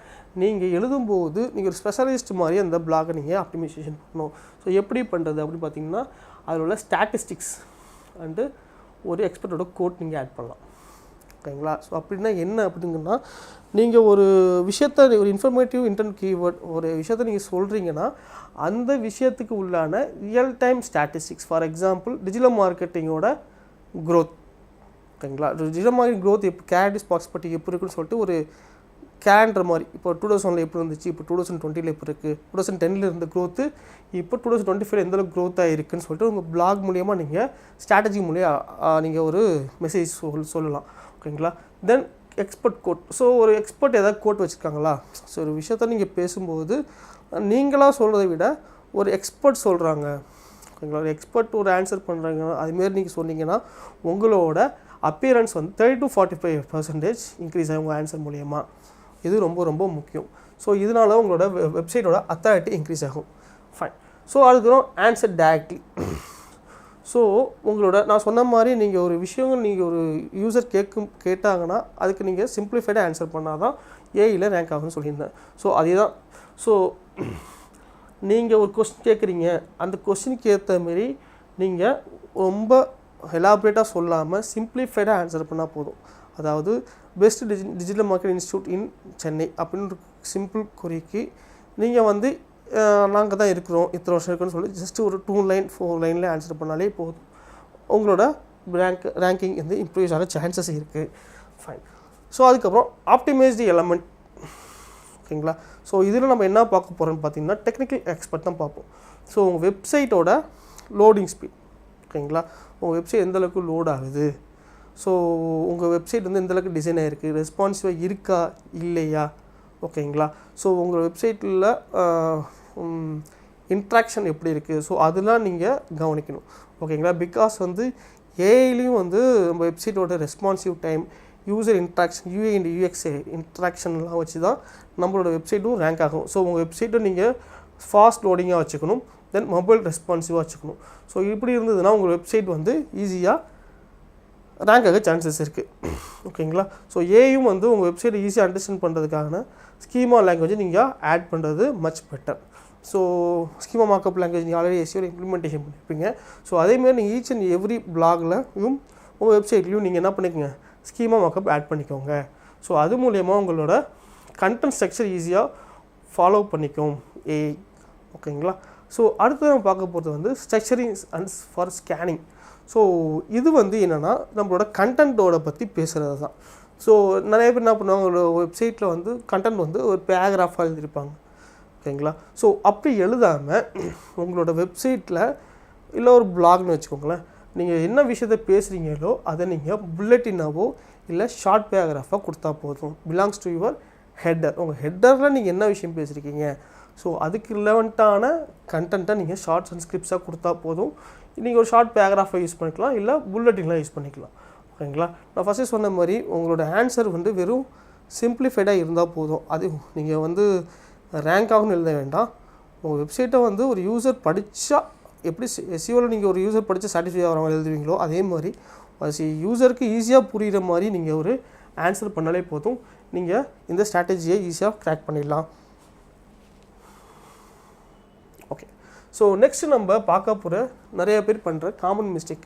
நீங்கள் எழுதும்போது நீங்கள் ஒரு ஸ்பெஷலிஸ்ட் மாதிரி அந்த பிளாகை நீங்கள் ஆப்டிமைசேஷன் பண்ணணும். ஸோ எப்படி பண்ணுறது அப்படின்னு பார்த்தீங்கன்னா அதில் உள்ள ஸ்டாட்டிஸ்டிக்ஸ் அண்டு ஒரு எக்ஸ்பர்ட்டோட கோட் நீங்கள் ஆட் பண்ணலாம். ஓகேங்களா? ஸோ அப்படின்னா என்ன அப்படிங்கன்னா நீங்கள் ஒரு விஷயத்தை, ஒரு இன்ஃபர்மேட்டிவ் இன்டர்நெட் கீவேர்ட் ஒரு விஷயத்தை நீங்கள் சொல்கிறீங்கன்னா அந்த விஷயத்துக்கு உள்ளான real time statistics. For example digital மார்க்கெட்டிங்கோட க்ரோத். ஓகேங்களா? டிஜிட்டல் மார்க்கெட்டிங் க்ரோத் இப்போ கேரடிஸ் பாக்ஸ் பட்டி எப்படி இருக்குன்னு சொல்லிட்டு ஒரு கேலண்டர் மாதிரி, இப்போ 2001 எப்படி இருந்துச்சு, இப்போ 2020 எப்படி இருக்குது, 2010 இருந்த க்ரோத்து இப்போ 2025 எந்தளவுக்கு க்ரோத்தாக இருக்குதுன்னு சொல்லிட்டு உங்கள் பிளாக் மூலியமாக நீங்கள் ஸ்ட்ராட்டஜி மூலியமாக நீங்கள் ஒரு மெசேஜ் சொல்லலாம். ஓகேங்களா? தென் எக்ஸ்பர்ட் கோட். ஸோ ஒரு எக்ஸ்பர்ட் ஏதாவது கோட் வச்சுருக்காங்களா, ஸோ ஒரு விஷயத்த நீங்கள் பேசும்போது நீங்களாக சொல்கிறத விட ஒரு எக்ஸ்பர்ட் சொல்கிறாங்க, ஓகேங்களா, ஒரு எக்ஸ்பர்ட் ஒரு ஆன்சர் பண்ணுறாங்க, அதுமாரி நீங்கள் சொன்னீங்கன்னா உங்களோட அப்பியரன்ஸ் வந்து 30 to 45% இன்க்ரீஸ் ஆகும் உங்கள் ஆன்சர் மூலியமாக. இது ரொம்ப ரொம்ப முக்கியம். ஸோ இதனால் உங்களோட வெப்சைட்டோட அத்தாரிட்டி இன்க்ரீஸ் ஆகும். ஃபைன். ஸோ அதுக்கப்புறம் ஆன்சர் டைரக்ட்லி. ஸோ உங்களோட நான் சொன்ன மாதிரி நீங்கள் ஒரு விஷயங்கள் நீங்கள் ஒரு யூசர் கேட்டாங்கன்னா அதுக்கு நீங்கள் சிம்பிளிஃபைடாக ஆன்சர் பண்ணால் தான் ஏஐயில் ரேங்க் ஆகும்னு சொல்லியிருந்தேன். ஸோ அதே தான். ஸோ நீங்கள் ஒரு கொஸ்டின் கேட்குறீங்க, அந்த கொஸ்டினுக்கு ஏற்ற மாரி நீங்கள் ரொம்ப எலாபரேட்டாக சொல்லாமல் சிம்பிளிஃபைடாக ஆன்சர் பண்ணால் போதும். அதாவது பெஸ்ட் டிஜிட்டல் மார்க்கெட் இன்ஸ்டியூட் இன் சென்னை அப்படின்னு ஒரு சிம்பிள் குறிக்கு நீங்கள் வந்து நாங்கள் தான் இருக்கிறோம், இத்தனை வருஷம் இருக்குன்னு சொல்லி ஜஸ்ட் ஒரு 2 லைன் 4 லைனில் ஆன்சர் பண்ணாலே போதும். உங்களோட ரேங்கிங் வந்து இம்ப்ரூவ் ஆக சான்சஸ் இருக்குது. ஃபைன். ஸோ அதுக்கப்புறம் ஆப்டிமைஸ்டு எலமெண்ட். ஓகேங்களா? ஸோ இதில் நம்ம என்ன பார்க்க போகிறோம்னு பார்த்தீங்கன்னா டெக்னிக்கல் எக்ஸ்பர்ட் தான் பார்ப்போம். ஸோ உங்கள் வெப்சைட்டோட லோடிங் ஸ்பீட். ஓகேங்களா? உங்கள் வெப்சைட் எந்தளவுக்கு லோட் ஆகுது, ஸோ உங்கள் வெப்சைட் வந்து எந்தளவுக்கு டிசைன் ஆகிருக்கு, ரெஸ்பான்சிவாக இருக்கா இல்லையா, ஓகேங்களா? ஸோ உங்கள் வெப்சைட்டில் இன்ட்ராக்ஷன் எப்படி இருக்குது, ஸோ அதெல்லாம் நீங்கள் கவனிக்கணும். ஓகேங்களா? பிகாஸ் வந்து ஏஐலையும் வந்து நம்ம வெப்சைட்டோட responsive time, user interaction, UI and UX இன்ட்ராக்ஷன்லாம் வச்சு தான் நம்மளோட வெப்சைட்டும் ரேங்க் ஆகும். ஸோ உங்கள் வெப்சைட்டை நீங்கள் ஃபாஸ்ட் லோடிங்காக வச்சுக்கணும், தென் மொபைல் ரெஸ்பான்சிவாக வச்சுக்கணும். ஸோ இப்படி இருந்ததுன்னா உங்கள் வெப்சைட் வந்து ஈஸியாக ரேங்க் ஆக சான்சஸ் இருக்குது. ஓகேங்களா? ஸோ ஏயும் வந்து உங்கள் வெப்சைட்டை ஈஸியாக அண்டர்ஸ்டாண்ட் பண்ணுறதுக்கான ஸ்கீமா லாங்குவேஜை நீங்கள் ஆட் பண்ணுறது much better. So schema markup language நீங்கள் ஆல்ரெடி எஸ்இஓ இம்ப்ளிமெண்டேஷன் பண்ணியிருப்பீங்க. ஸோ அதேமாதிரி நீங்கள் ஈச் அண்ட் எவ்ரி பிளாக்லையும் உங்கள் வெப்சைட்லையும் நீங்கள் என்ன பண்ணிக்கோங்க, ஸ்கீமா மார்க்அப் ஆட் பண்ணிக்கோங்க. ஸோ அது மூலயமா உங்களோட கண்டென்ட் ஸ்ட்ரக்சர் ஈஸியாக ஃபாலோ பண்ணிக்கும் ஏஐ. ஓகேங்களா? ஸோ அடுத்து நம்ம பார்க்க போகிறது வந்து structuring and for scanning. So இது வந்து என்னென்னா நம்மளோட கண்டென்ட்டோட பற்றி பேசுகிறது தான். ஸோ நிறைய பேர் என்ன பண்ணுவாங்க, ஒரு வெப்சைட்டில் வந்து கண்டென்ட் வந்து ஒரு பேராகிராஃபாக எழுதியிருப்பாங்க. ஓகேங்களா? ஸோ அப்படி எழுதாமல் உங்களோட வெப்சைட்டில் இல்லை ஒரு பிளாக்னு வச்சுக்கோங்களேன், நீங்கள் என்ன விஷயத்தை பேசுகிறீங்களோ அதை நீங்கள் புல்லட்டினாவோ இல்லை ஷார்ட் பேராகிராஃபாக கொடுத்தா போதும். Belongs to your header. உங்கள் ஹெட்டரில் நீங்கள் என்ன விஷயம் பேசுகிறீங்க, ஸோ அதுக்கு ரிலவெண்ட்டான கண்டென்ட்டை நீங்கள் ஷார்ட்ஸ் அண்ட் ஸ்கிரிப்ட்ஸாக கொடுத்தா போதும். நீங்கள் ஒரு ஷார்ட் பேராகிராஃபை யூஸ் பண்ணிக்கலாம், இல்லை புல்லட்டின்லாம் யூஸ் பண்ணிக்கலாம். ஓகேங்களா? நான் ஃபஸ்ட்டு சொன்ன மாதிரி உங்களோட ஆன்சர் வந்து வெறும் சிம்பிளிஃபைடாக இருந்தால் போதும். அது நீங்கள் வந்து ரேங்க் ஆகும்னு எழுத வேண்டாம். உங்கள் வெப்சைட்டை வந்து ஒரு யூசர் படித்தா எப்படி எஸ்இஓவில் நீங்கள் ஒரு யூசர் படித்து சாட்டிஸ்ஃபை ஆகிறவங்க எழுதுவீங்களோ அதே மாதிரி யூசருக்கு ஈஸியாக புரிகிற மாதிரி நீங்கள் ஒரு ஆன்சர் பண்ணாலே போதும். நீங்கள் இந்த ஸ்ட்ராட்டஜியை ஈஸியாக க்ராக் பண்ணிடலாம். ஓகே, ஸோ நெக்ஸ்ட் நம்ம பார்க்க போகிற நிறைய பேர் பண்ணுற common mistake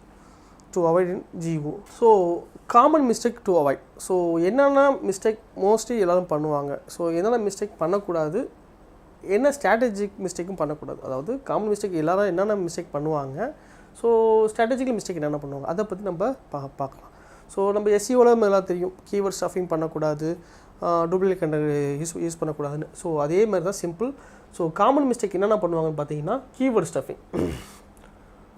to avoid in GO. So common mistake to avoid. So என்னென்ன மிஸ்டேக் மோஸ்ட்லி எல்லோரும் பண்ணுவாங்க, ஸோ என்னென்ன மிஸ்டேக் பண்ணக்கூடாது, என்ன ஸ்ட்ராட்டஜிக் மிஸ்டேக்கும் பண்ணக்கூடாது. அதாவது காமன் மிஸ்டேக் எல்லோரும் என்னென்ன மிஸ்டேக் பண்ணுவாங்க, ஸோ ஸ்ட்ராட்டஜிக்கல் மிஸ்டேக் என்னென்ன பண்ணுவாங்க அதை பற்றி நம்ம பார்க்கலாம். ஸோ நம்ம எஸ்இஓவில் எல்லாம் தெரியும், கீவேர்ட் ஸ்டஃபிங் பண்ணக்கூடாது, டூப்ளிகேட் கண்டென்ட் யூஸ் பண்ணக்கூடாதுன்னு. ஸோ அதே மாதிரி தான் சிம்பிள். ஸோ காமன் மிஸ்டேக் என்னென்ன பண்ணுவாங்கன்னு பார்த்தீங்கன்னா கீவேர்ட் ஸ்டஃபிங்.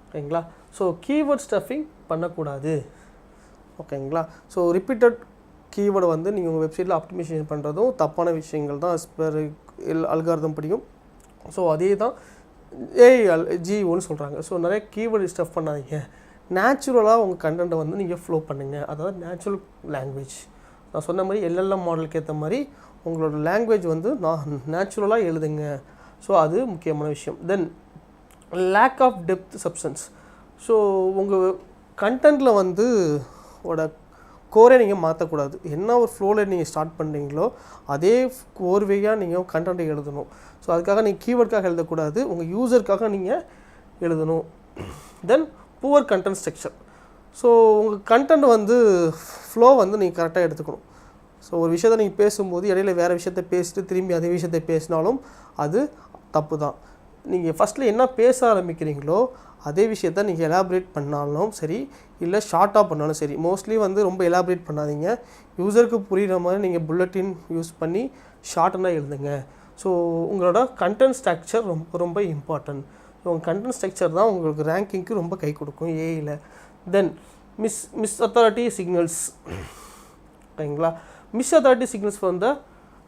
ஓகேங்களா? ஸோ கீவேர்ட் ஸ்டஃபிங் பண்ணக்கூடாது. ஓகேங்களா? ஸோ ரிப்பீட்டட் கீவேர்டை வந்து நீங்கள் உங்கள் வெப்சைட்டில் ஆப்டிமைசேஷன் பண்ணுறதும் தப்பான விஷயங்கள் தான் ஸ்பெர் அல்காரிதம் படியும். ஸோ அதே தான் ஜிஓன்னு சொல்கிறாங்க. ஸோ நிறைய கீவேர்டு ஸ்டஃப் பண்ணாதீங்க. நேச்சுரலாக உங்கள் கண்டென்ட்டை வந்து நீங்கள் ஃப்ளோ பண்ணுங்கள். அதாவது நேச்சுரல் லாங்குவேஜ். நான் சொன்ன மாதிரி எல்எல்எம் மாடலுக்கு ஏற்ற மாதிரி உங்களோட லாங்குவேஜ் வந்து நேச்சுரலாக எழுதுங்க. ஸோ அது முக்கியமான விஷயம். Then lack of depth substance. So உங்கள் கண்டென்ட்டில் வந்து கோரே நீங்கள் மாற்றக்கூடாது. என்ன ஒரு ஃப்ளோவில் நீங்கள் ஸ்டார்ட் பண்ணுறீங்களோ அதே கோர்வையாக நீங்கள் கண்டென்ட்டை எழுதணும். ஸோ அதுக்காக நீங்கள் கீவேர்டுக்காக எழுதக்கூடாது, உங்கள் யூசருக்காக நீங்கள் எழுதணும். தென் புவர் கண்டென்ட் ஸ்ட்ரக்சர். ஸோ உங்கள் கண்டென்ட் வந்து ஃப்ளோ வந்து நீங்கள் கரெக்டாக எடுத்துக்கணும். ஸோ ஒரு விஷயத்தை நீங்கள் பேசும்போது இடையில வேறு விஷயத்தை பேசிட்டு திரும்பி அதே விஷயத்தை பேசினாலும் அது தப்பு தான். நீங்கள் ஃபஸ்ட்டில் என்ன பேச ஆரம்பிக்கிறீங்களோ அதே விஷயத்த நீங்கள் எலாபரேட் பண்ணாலும் சரி, இல்லை ஷார்ட்டாக பண்ணாலும் சரி. மோஸ்ட்லி வந்து ரொம்ப எலாபரேட் பண்ணாதீங்க. யூசருக்கு புரிகிற மாதிரி நீங்கள் புல்லட்டின் யூஸ் பண்ணி ஷார்ட்டனாக எழுதுங்க. ஸோ உங்களோட கண்டென்ட் ஸ்ட்ரக்சர் ரொம்ப ரொம்ப இம்பார்ட்டன்ட். உங்கள் கண்டென்ட் ஸ்ட்ரக்சர் தான் உங்களுக்கு ரேங்கிங்க்கு ரொம்ப கை கொடுக்கும் ஏஐயில். தென் மிஸ் அத்தாரிட்டி சிக்னல்ஸ். ஓகேங்களா? மிஸ் அத்தாரிட்டி சிக்னல்ஸ் வந்து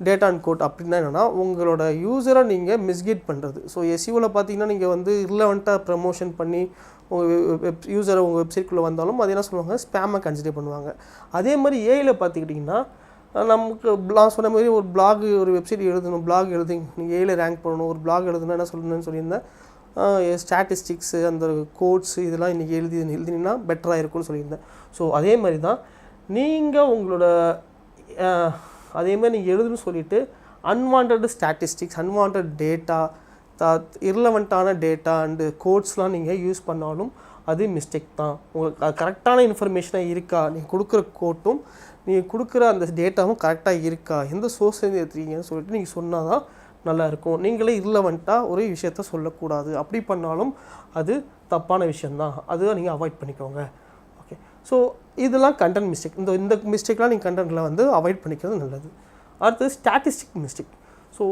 டேட்டா அண்ட் கோட் அப்படின்னா என்னென்னா உங்களோட யூஸரை நீங்கள் மிஸ்கைட் பண்ணுறது. ஸோ எஸ்இஓவில் பார்த்தீங்கன்னா நீங்கள் வந்து இர்லவெண்ட்டாக ப்ரமோஷன் பண்ணி உங்கள் யூஸரை உங்கள் வெப்சைட்குள்ளே வந்தாலும் அது என்ன சொல்லுவாங்க, ஸ்பேமை கன்சிடர் பண்ணுவாங்க. அதே மாதிரி ஏஐயில் பார்த்துக்கிட்டிங்கன்னா நமக்கு நான் சொன்ன மாதிரி ஒரு பிளாக் ஒரு வெப்சைட் எழுதணும், பிளாக் எழுதி நீங்கள் ஏஐயில் ரேங்க் பண்ணணும். ஒரு பிளாக் எழுதுனா என்ன சொல்லணும்னு சொல்லியிருந்தேன், ஸ்டாட்டிஸ்டிக்ஸு அந்த கோட்ஸு இதெல்லாம் இன்றைக்கி எழுதினீங்கன்னா பெட்டராக இருக்கும்னு சொல்லியிருந்தேன். ஸோ அதே மாதிரி தான் நீங்கள் உங்களோட அதேமாதிரி நீங்கள் எழுதுன்னு சொல்லிவிட்டு அன்வான்ட் ஸ்டாட்டிஸ்டிக்ஸ், அன்வான்ட் டேட்டா, இர்லவெண்ட்டான டேட்டா அண்டு கோட்ஸ்லாம் நீங்கள் யூஸ் பண்ணாலும் அது மிஸ்டேக் தான். உங்களுக்கு கரெக்டான இன்ஃபர்மேஷனாக இருக்கா, நீங்கள் கொடுக்குற கோட்டும் நீங்கள் கொடுக்குற அந்த டேட்டாவும் கரெக்டாக இருக்கா, எந்த சோர்ஸ்லேருந்து எடுத்துறீங்கன்னு சொல்லிட்டு நீங்கள் சொன்னால் தான் நல்லாயிருக்கும். நீங்களே இர்லவெண்ட்டாக ஒரு விஷயத்த சொல்லக்கூடாது. அப்படி பண்ணாலும் அது தப்பான விஷயந்தான். அதுதான் நீங்கள் அவாய்ட் பண்ணிக்கோங்க. ஓகே, ஸோ இதெல்லாம் கண்டென்ட் மிஸ்டேக். இந்த மிஸ்டேக்லாம் நீங்கள் கண்டென்ட்டில் வந்து அவாய்ட் பண்ணிக்கிறது நல்லது. அடுத்து statistic mistake. So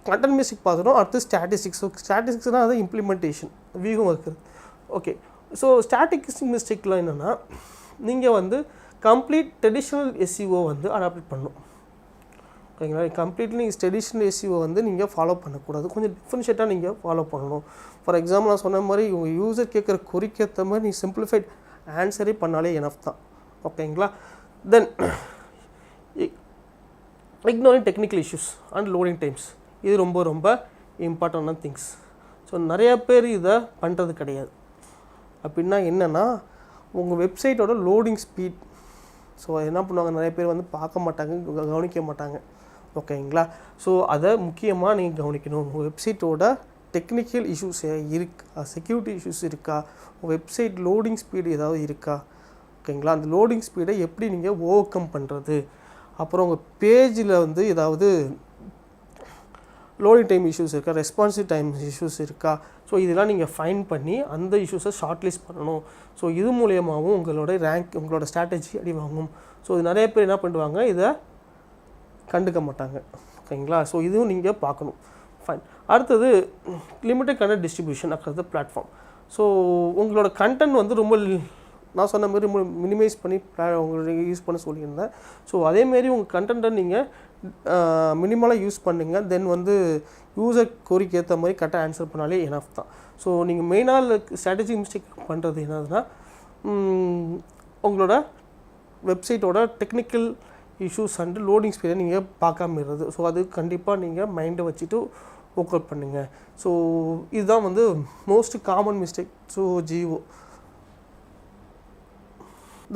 content mistake பார்த்துட்டோம். அடுத்து ஸ்டாட்டிஸ்டிக்ஸ். ஸோ ஸ்டாட்டிஸ்டிக்ஸ்னால் அது இம்ப்ளிமெண்டேஷன் வீகம் இருக்குது. ஓகே, ஸோ ஸ்டாட்டிஸ்டிக் மிஸ்டேக்லாம் என்னென்னா நீங்கள் வந்து கம்ப்ளீட் ட்ரெடிஷ்னல் எஸ்இஓ வந்து அடாப்ட் பண்ணணும். ஓகேங்களா? கம்ப்ளீட்லி நீங்கள் ட்ரெடிஷ்னல் எஸ்இஓ வந்து நீங்கள் ஃபாலோ பண்ணக்கூடாது. கொஞ்சம் டிஃப்ரென்ஷியேட்டாக நீங்கள் ஃபாலோ பண்ணணும். ஃபார் எக்ஸாம்பிள் நான் சொன்ன மாதிரி உங்கள் யூசர் கேட்குற குறிக்கேற்ற மாதிரி நீங்கள் சிம்பிளிஃபைட் ஆன்சரே பண்ணாலே எனஃப் தான். ஓகேங்களா? Then ignoring technical issues and loading times. இது ரொம்ப ரொம்ப இம்பார்ட்டண்டான திங்ஸ். ஸோ நிறையா பேர் இதை பண்ணுறது கிடையாது. அப்படின்னா என்னென்னா உங்கள் வெப்சைட்டோட லோடிங் ஸ்பீட். ஸோ என்ன பண்ணுவாங்க, நிறைய பேர் வந்து பார்க்க மாட்டாங்க, கவனிக்க மாட்டாங்க. ஓகேங்களா? ஸோ அதை முக்கியமாக நீங்கள் கவனிக்கணும். உங்கள் வெப்சைட்டோட டெக்னிக்கல் இஷ்யூஸ் இருக்கா, செக்யூரிட்டி இஷ்யூஸ் இருக்கா, உங்கள் வெப்சைட் லோடிங் ஸ்பீடு ஏதாவது இருக்கா. ஓகேங்களா? அந்த லோடிங் ஸ்பீடை எப்படி நீங்கள் ஓவர் கம் பண்ணுறது. அப்புறம் உங்கள் பேஜில் வந்து ஏதாவது லோடிங் டைம் இஷ்யூஸ் இருக்கா, ரெஸ்பான்சிவ் டைம் இஷ்யூஸ் இருக்கா. ஸோ இதெல்லாம் நீங்கள் ஃபைண்ட் பண்ணி அந்த இஷ்யூஸை ஷார்ட் லிஸ்ட் பண்ணணும். ஸோ இது மூலியமாகவும் உங்களோட ரேங்க், உங்களோட ஸ்ட்ராட்டஜி அடி வாங்கும். ஸோ இது நிறைய பேர் என்ன பண்ணுவாங்க, இதை கண்டுக்க மாட்டாங்க. ஓகேங்களா? ஸோ இதுவும் நீங்கள் பார்க்கணும். ஃபைன். அடுத்தது limited content distribution across the platform. So உங்களோட கண்டென்ட் வந்து ரொம்ப நான் சொன்ன மாதிரி மினிமைஸ் பண்ணி உங்களுக்கு யூஸ் பண்ண சொல்லியிருந்தேன். ஸோ அதேமாரி உங்கள் கண்டென்ட்டை நீங்கள் மினிமலாக யூஸ் பண்ணுங்கள். தென் வந்து யூசர் கோரிக்கை ஏற்ற மாதிரி கரெக்டாக ஆன்சர் பண்ணாலே எனஃப் தான். ஸோ நீங்கள் மெயினாக ஸ்ட்ராட்டஜிக் மிஸ்டேக் பண்ணுறது என்னதுன்னா, உங்களோட வெப்சைட்டோட டெக்னிக்கல் இஷ்யூஸ் அண்டு லோடிங் ஸ்பீடை நீங்கள் பார்க்காம இருறது. ஸோ அது கண்டிப்பாக நீங்கள் மைண்டை வச்சுட்டு ஒர்க் அவுட் பண்ணுங்கள். ஸோ இதுதான் வந்து most common mistake. So GEO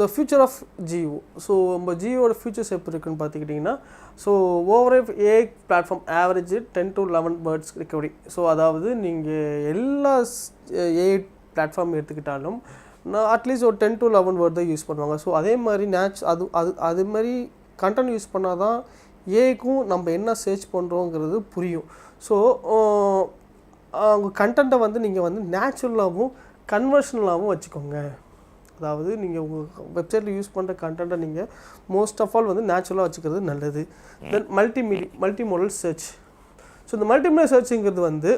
the future of GEO. So நம்ம ஜியோட ஃபியூச்சர்ஸ் எப்படி இருக்குன்னு பார்த்துக்கிட்டிங்கன்னா, so over AI platform average 10 to 11 words recovery. So அதாவது நீங்கள் எல்லா ஏஐ பிளாட்ஃபார்ம் எடுத்துக்கிட்டாலும் அட்லீஸ்ட் ஒரு 10 to 11 வேர்ட் தான் யூஸ் பண்ணுவாங்க. ஸோ அதே மாதிரி அது மாதிரி கண்டென்ட் யூஸ் பண்ணால் தான் ஏஐக்கும் நம்ம என்ன சர்ச் பண்ணுறோங்கிறது புரியும். ஸோ உங்கள் கண்டென்ட்டை வந்து நீங்கள் வந்து நேச்சுரலாகவும் கன்வர்ஷனலாகவும் வச்சுக்கோங்க. அதாவது நீங்கள் உங்கள் வெப்சைட்டில் யூஸ் பண்ணுற கண்டென்ட்டை நீங்கள் மோஸ்ட் ஆஃப் ஆல் வந்து நேச்சுரலாக வச்சுக்கிறது நல்லது. தென் மல்டிமோடல் சர்ச். ஸோ இந்த மல்டிமோடல் சர்ச்சுங்கிறது வந்து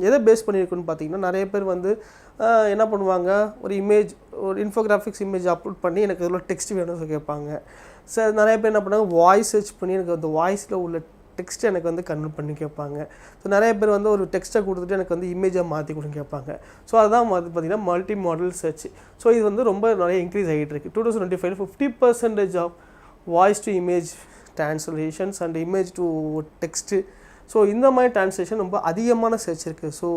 எதை பேஸ் பண்ணியிருக்குன்னு பார்த்தீங்கன்னா, நிறைய பேர் வந்து என்ன பண்ணுவாங்க, ஒரு இன்ஃபோகிராஃபிக்ஸ் இமேஜ் அப்லோட் பண்ணி எனக்கு இதில் டெக்ஸ்ட் வேணும்னு சொல்லி கேட்பாங்க. சார் நிறைய பேர் என்ன பண்ணாங்க, வாய்ஸ் சர்ச் பண்ணி எனக்கு அந்த வாய்ஸில் உள்ள டெக்ஸ்ட்டை எனக்கு வந்து கன்வெர்ட் பண்ணி கேட்பாங்க. ஸோ நிறைய பேர் வந்து ஒரு டெக்ஸ்ட்டை கொடுத்துட்டு எனக்கு வந்து இமேஜாக மாற்றி கொடுன்னு கேட்பாங்க. ஸோ அதுதான் பார்த்திங்கன்னா மல்டி மாடல் சர்ச். ஸோ இது வந்து ரொம்ப நிறைய இன்க்ரீஸ் ஆகிட்டு இருக்குது. 2025 50% of voice to image translations and image to text. So இந்த மாதிரி ட்ரான்ஸ்லேஷன் ரொம்ப அதிகமான சர்ச் இருக்குது. ஸோ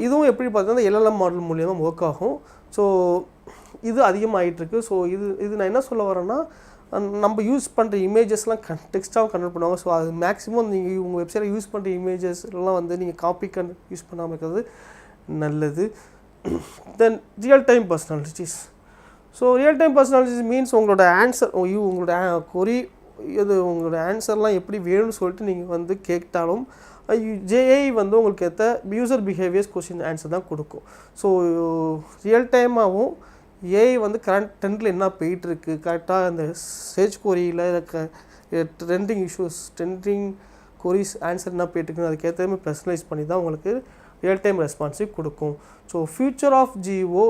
இதுவும் எப்படி பார்த்தீங்கன்னா எல்எல்எம் மாடல் மூலியமாக ஒர்க் ஆகும். ஸோ இது அதிகமாகிட்டுருக்கு. ஸோ இது நான் என்ன சொல்ல வரேன்னா, நம்ம யூஸ் பண்ணுற இமேஜஸ்லாம் டெக்ஸ்ட்டாகவும் கன்வெர்ட் பண்ணுவாங்க. ஸோ அது மேக்ஸிமம் நீங்கள் உங்கள் வெப்சைட்டில் யூஸ் பண்ணுற இமேஜஸ்லாம் வந்து நீங்கள் காப்பி யூஸ் பண்ணாமல் இருக்கிறது நல்லது. Then real time personalities. So real time personalities means உங்களோட ஆன்சர், உங்களோட கொரி இது உங்களோட ஆன்சர்லாம் எப்படி வேணும்னு சொல்லிட்டு நீங்கள் வந்து கேட்டாலும் ஜேஐ வந்து உங்களுக்கு ஏற்ற யூசர் பிஹேவியர்ஸ் கொஸ்டின் ஆன்சர் தான் கொடுக்கும். ஸோ ரியல் டைமாகவும் ஏஐ வந்து கரண்ட் ட்ரெண்டில் என்ன போயிட்டுருக்கு, கரெக்டாக அந்த சர்ச் கொரியில் ட்ரெண்டிங் கொரிஸ் ஆன்சர் என்ன போயிட்டுருக்குன்னு அதுக்கேற்ற மாதிரி பர்சனலைஸ் பண்ணி தான் உங்களுக்கு ரியல் டைம் ரெஸ்பான்ஸிவ் கொடுக்கும். ஸோ ஃபியூச்சர் ஆஃப் ஜிஓ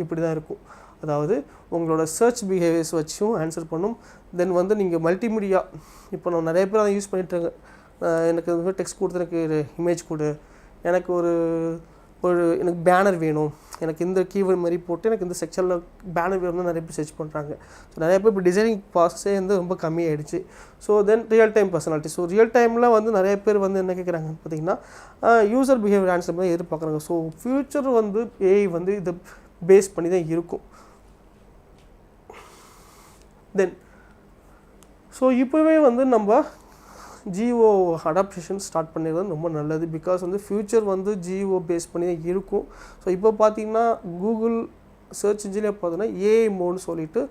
இப்படி தான் இருக்கும். அதாவது உங்களோட சர்ச் பிஹேவியர்ஸ் வச்சும் ஆன்சர் பண்ணும். தென் வந்து நீங்கள் மல்டிமீடியா, இப்போ நான் நிறைய பேர் அதை யூஸ் பண்ணிட்டுருங்க. எனக்கு வந்து டெக்ஸ்ட் கொடுத்து எனக்கு இமேஜ் கொடு, எனக்கு எனக்கு பேனர் வேணும், எனக்கு இந்த கீவேர்ட் மாதிரி போட்டு எனக்கு இந்த செக்ஷனில் பேனர் வேணும்னு நிறைய பேர் சர்ச் பண்ணுறாங்க. ஸோ நிறைய பேர் இப்போ டிசைனிங் ப்ராசஸே வந்து ரொம்ப கம்மியாகிடுச்சு. So then real time personality. So real டைமில் வந்து நிறைய பேர் வந்து என்ன கேட்குறாங்கன்னு பார்த்தீங்கன்னா, யூசர் பிஹேவியர் ஆன்சர் தான் எதிர்பார்க்குறாங்க. ஸோ ஃப்யூச்சர் வந்து ஏஐ வந்து இதை பேஸ் பண்ணி தான் இருக்கும். தென் ஸோ இப்போவே வந்து நம்ம ஜிஓ அடாப்டேஷன் ஸ்டார்ட் பண்ணிடுறது ரொம்ப நல்லது. பிகாஸ் வந்து ஃப்யூச்சர் வந்து ஜிஓ பேஸ் பண்ணி தான் இருக்கும். ஸோ இப்போ பார்த்தீங்கன்னா கூகுள் சர்ச் இன்ஜினில் பார்த்தீங்கன்னா ஏஐ மோட்னு சொல்லிட்டு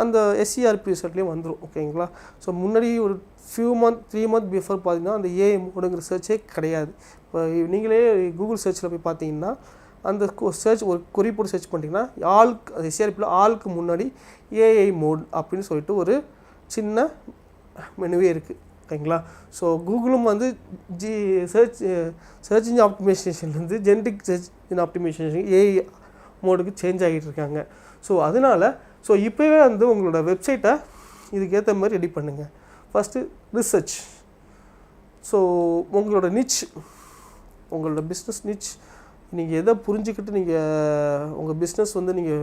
அந்த எஸ்சிஆர்பி ரிசல்ட்லேயும் வந்துடும். ஓகேங்களா? ஸோ முன்னாடி ஒரு 3 months பிஃபோர் பார்த்தீங்கன்னா அந்த ஏஐ மோடுங்கிற சர்ச்சே கிடையாது. இப்போ நீங்களே கூகுள் சர்ச்சில் போய் பார்த்தீங்கன்னா அந்த சர்ச் ஒரு குறிப்பிட்டு சர்ச் பண்ணிட்டீங்கன்னா எஸ்சிஆர்பியில் ஆளுக்கு முன்னாடி ஏஐ மோட் அப்படின்னு சொல்லிட்டு ஒரு சின்ன மெனுவே இருக்குது. ஓகேங்களா? ஸோ கூகுளும் வந்து சர்ச் இன்ஜின் ஆப்டிமைசேஷன்லேருந்து genetic search engine optimization AI மோடுக்கு சேஞ்ச் ஆகிட்டு இருக்காங்க. ஸோ அதனால் இப்போவே வந்து உங்களோட வெப்சைட்டை இதுக்கேற்ற மாதிரி ரெடி பண்ணுங்கள். First research. ஸோ உங்களோட உங்களோட பிஸ்னஸ் நிச் நீங்கள் எதை புரிஞ்சுக்கிட்டு நீங்கள் உங்கள் பிஸ்னஸ் வந்து நீங்கள்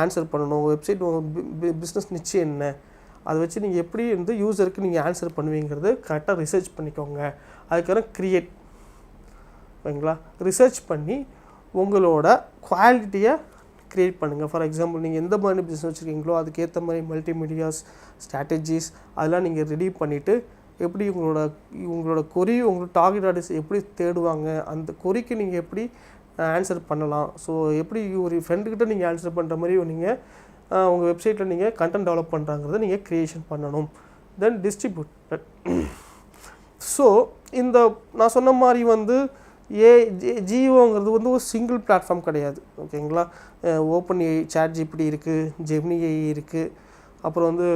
ஆன்சர் பண்ணணும். உங்கள் வெப்சைட் உங்கள் பிஸ்னஸ் நிச் என்ன, அதை வச்சு நீங்கள் எப்படி வந்து யூசருக்கு நீங்கள் ஆன்சர் பண்ணுவீங்கிறது கரெக்டாக ரிசர்ச் பண்ணிக்கோங்க. அதுக்கப்புறம் க்ரியேட். ஓகேங்களா? ரிசர்ச் பண்ணி உங்களோட குவாலிட்டியை க்ரியேட் பண்ணுங்கள். ஃபார் எக்ஸாம்பிள் நீங்கள் எந்த மாதிரி பிஸ்னஸ் வச்சுருக்கீங்களோ அதுக்கேற்ற மாதிரி மல்டிமீடியாஸ் ஸ்ட்ராட்டஜிஸ் அதெல்லாம் நீங்கள் ரெடி பண்ணிவிட்டு எப்படி உங்களோட கொரி உங்களோட டார்கெட் ஆடியன்ஸ் எப்படி தேடுவாங்க, அந்த கொரிக்கு நீங்கள் எப்படி ஆன்சர் பண்ணலாம். ஸோ எப்படி ஒரு ஃப்ரெண்டுக்கிட்ட நீங்கள் ஆன்சர் பண்ணுற மாதிரி நீங்கள் உங்கள் வெப்சைட்டில் நீங்கள் கண்டென்ட் டெவலப் பண்ணுறாங்கிறத நீங்கள் க்ரியேஷன் பண்ணணும். தென் டிஸ்ட்ரிபியூட். ஸோ இந்த நான் சொன்ன மாதிரி வந்து ஜியோங்கிறது வந்து ஒரு சிங்கிள் பிளாட்ஃபார்ம் கிடையாது. ஓகேங்களா, ஓப்பன் ஏஐ, சாட் ஜிபிடி இருக்குது, ஜெமினி ஏஐ இருக்குது, அப்புறம் வந்து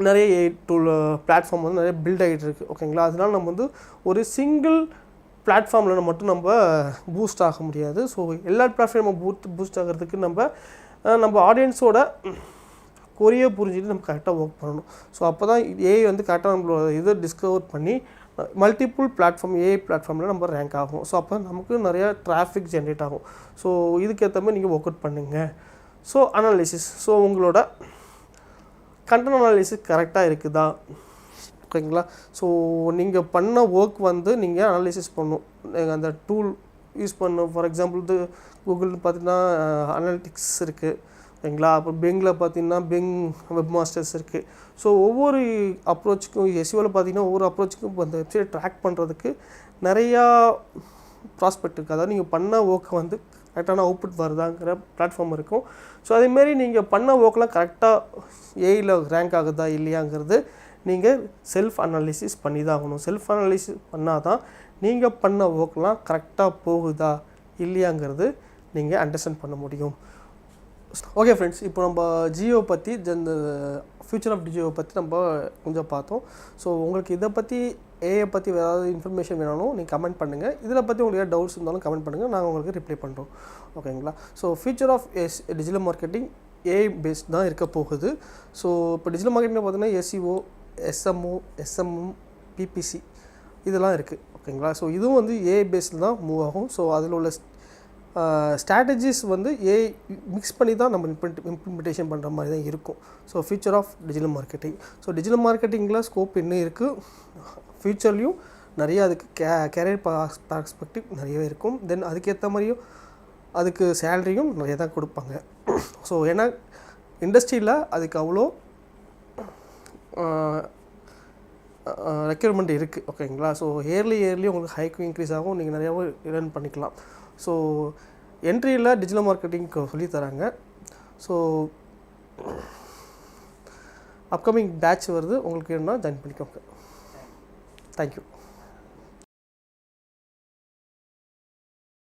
நிறைய ஏஐ டூல் பிளாட்ஃபார்ம் வந்து நிறைய பில்ட் ஆகிட்டு இருக்குது. ஓகேங்களா, அதனால நம்ம வந்து ஒரு சிங்கிள் பிளாட்ஃபார்மில் மட்டும் நம்ம பூஸ்ட் ஆக முடியாது. ஸோ எல்லா பிளாட்ஃபார்ம் நம்ம பூஸ்ட் ஆகிறதுக்கு நம்ம ஆடியன்ஸோட கொரியை புரிஞ்சுட்டு நம்ம கரெக்டாக ஒர்க் பண்ணணும். ஸோ அப்போ தான் ஏஐ வந்து கரெக்டாக நம்மளோட இதை டிஸ்கவர் பண்ணி மல்டிபிள் பிளாட்ஃபார்ம் ஏஐ பிளாட்ஃபார்மில் நம்ம ரேங்க் ஆகும். ஸோ அப்போ நமக்கு நிறையா டிராஃபிக் ஜென்ரேட் ஆகும். ஸோ இதுக்கேற்ற மாதிரி நீங்கள் ஒர்க் அவுட் பண்ணுங்கள். ஸோ அனாலிசிஸ், ஸோ உங்களோட கண்டென்ட் அனாலிசிஸ் கரெக்டாக இருக்குதா, ஓகேங்களா. ஸோ நீங்கள் பண்ண ஒர்க் வந்து நீங்கள் அனாலிசிஸ் பண்ணணும். நீங்கள் அந்த டூல் யூஸ் பண்ணணும். ஃபார் எக்ஸாம்பிள் கூகுள் பார்த்தீங்கன்னா அனாலிட்டிக்ஸ் இருக்குது, ஓகேங்களா. அப்புறம் பிங்கில் பார்த்தீங்கன்னா பிங் வெப் மாஸ்டர்ஸ் இருக்குது. ஸோ ஒவ்வொரு அப்ரோச்சுக்கும் எஸ்இஓவில் பார்த்தீங்கன்னா ஒவ்வொரு அப்ரோச்சுக்கும் அந்த வெப்சைட் ட்ராக் பண்ணுறதுக்கு நிறையா ப்ராஸ்பெக்ட் இருக்குது. அதாவது நீங்கள் பண்ண ஒர்க்கை வந்து கரெக்டான அவுட்புட் வருதாங்கிற பிளாட்ஃபார்ம் இருக்கும். ஸோ அதேமாரி நீங்கள் பண்ண ஒர்க்கெலாம் கரெக்டாக ஏஐயில் ரேங்க் ஆகுதா இல்லையாங்கிறது நீங்கள் செல்ஃப் அனாலிசிஸ் பண்ணி தான் ஆகணும். செல்ஃப் அனாலிசிஸ் பண்ணால் தான் நீங்கள் பண்ண ஒர்க்லாம் கரெக்டாக போகுதா இல்லையாங்கிறது நீங்கள் அண்டர்ஸ்டாண்ட் பண்ண முடியும். ஓகே ஃப்ரெண்ட்ஸ், இப்போ நம்ம ஜியோ பற்றி இந்த ஃபியூச்சர் ஆஃப் ஜியோ பற்றி நம்ம கொஞ்சம் பார்த்தோம். ஸோ உங்களுக்கு இதை பற்றி ஏஐ பற்றி ஏதாவது இன்ஃபர்மேஷன் வேணாலும் நீங்கள் கமெண்ட் பண்ணுங்கள். இதில் பற்றி உங்களுக்கு ஏதாவது டவுட்ஸ் இருந்தாலும் கமெண்ட் பண்ணுங்கள், நாங்கள் உங்களுக்கு ரிப்ளை பண்ணுறோம். ஓகேங்களா. So future of digital marketing AI based தான் இருக்க போகுது. ஸோ இப்போ டிஜிட்டல் மார்க்கெட்டிங்கில் பார்த்தீங்கன்னா எஸ்இஓ, எஸ்எம்எம், பிபிசி இதெல்லாம் இருக்குது. ஓகேங்களா. ஸோ இதுவும் வந்து ஏஐ பேஸில் தான் மூவ் ஆகும். ஸோ அதில் உள்ள ஸ்ட்ராட்டஜிஸ் வந்து ஏஐ மிக்ஸ் பண்ணி தான் நம்ம இம்ப்ளிமெண்டேஷன் பண்ணுற மாதிரி தான் இருக்கும். So future of digital marketing. So digital மார்க்கெட்டிங்கில் ஸ்கோப் இன்னும் இருக்குது. ஃப்யூச்சர்லேயும் நிறைய அதுக்கு கேரியர் பர்ஸ்பெக்டிவ் நிறையவே இருக்கும். தென் அதுக்கேற்ற மாதிரியும் அதுக்கு சேலரியும் நிறைய தான் கொடுப்பாங்க. ஸோ ஏன்னா இண்டஸ்ட்ரியில் அதுக்கு அவ்வளோ ரெக்யர்மெண்ட் இருக்குது. ஓகேங்களா. ஸோ இயர்லி உங்களுக்கு ஹைக்கும் இன்க்ரீஸ் ஆகும், நீங்கள் நிறையாவும் லேர்ன் பண்ணிக்கலாம். ஸோ என்ட்ரியில் டிஜிட்டல் மார்க்கெட்டிங் சொல்லி தராங்க. ஸோ அப்கமிங் பேட்ச் வருது, உங்களுக்கு வேணும்னா ஜாயின் பண்ணிக்கோங்க. தேங்க்யூ.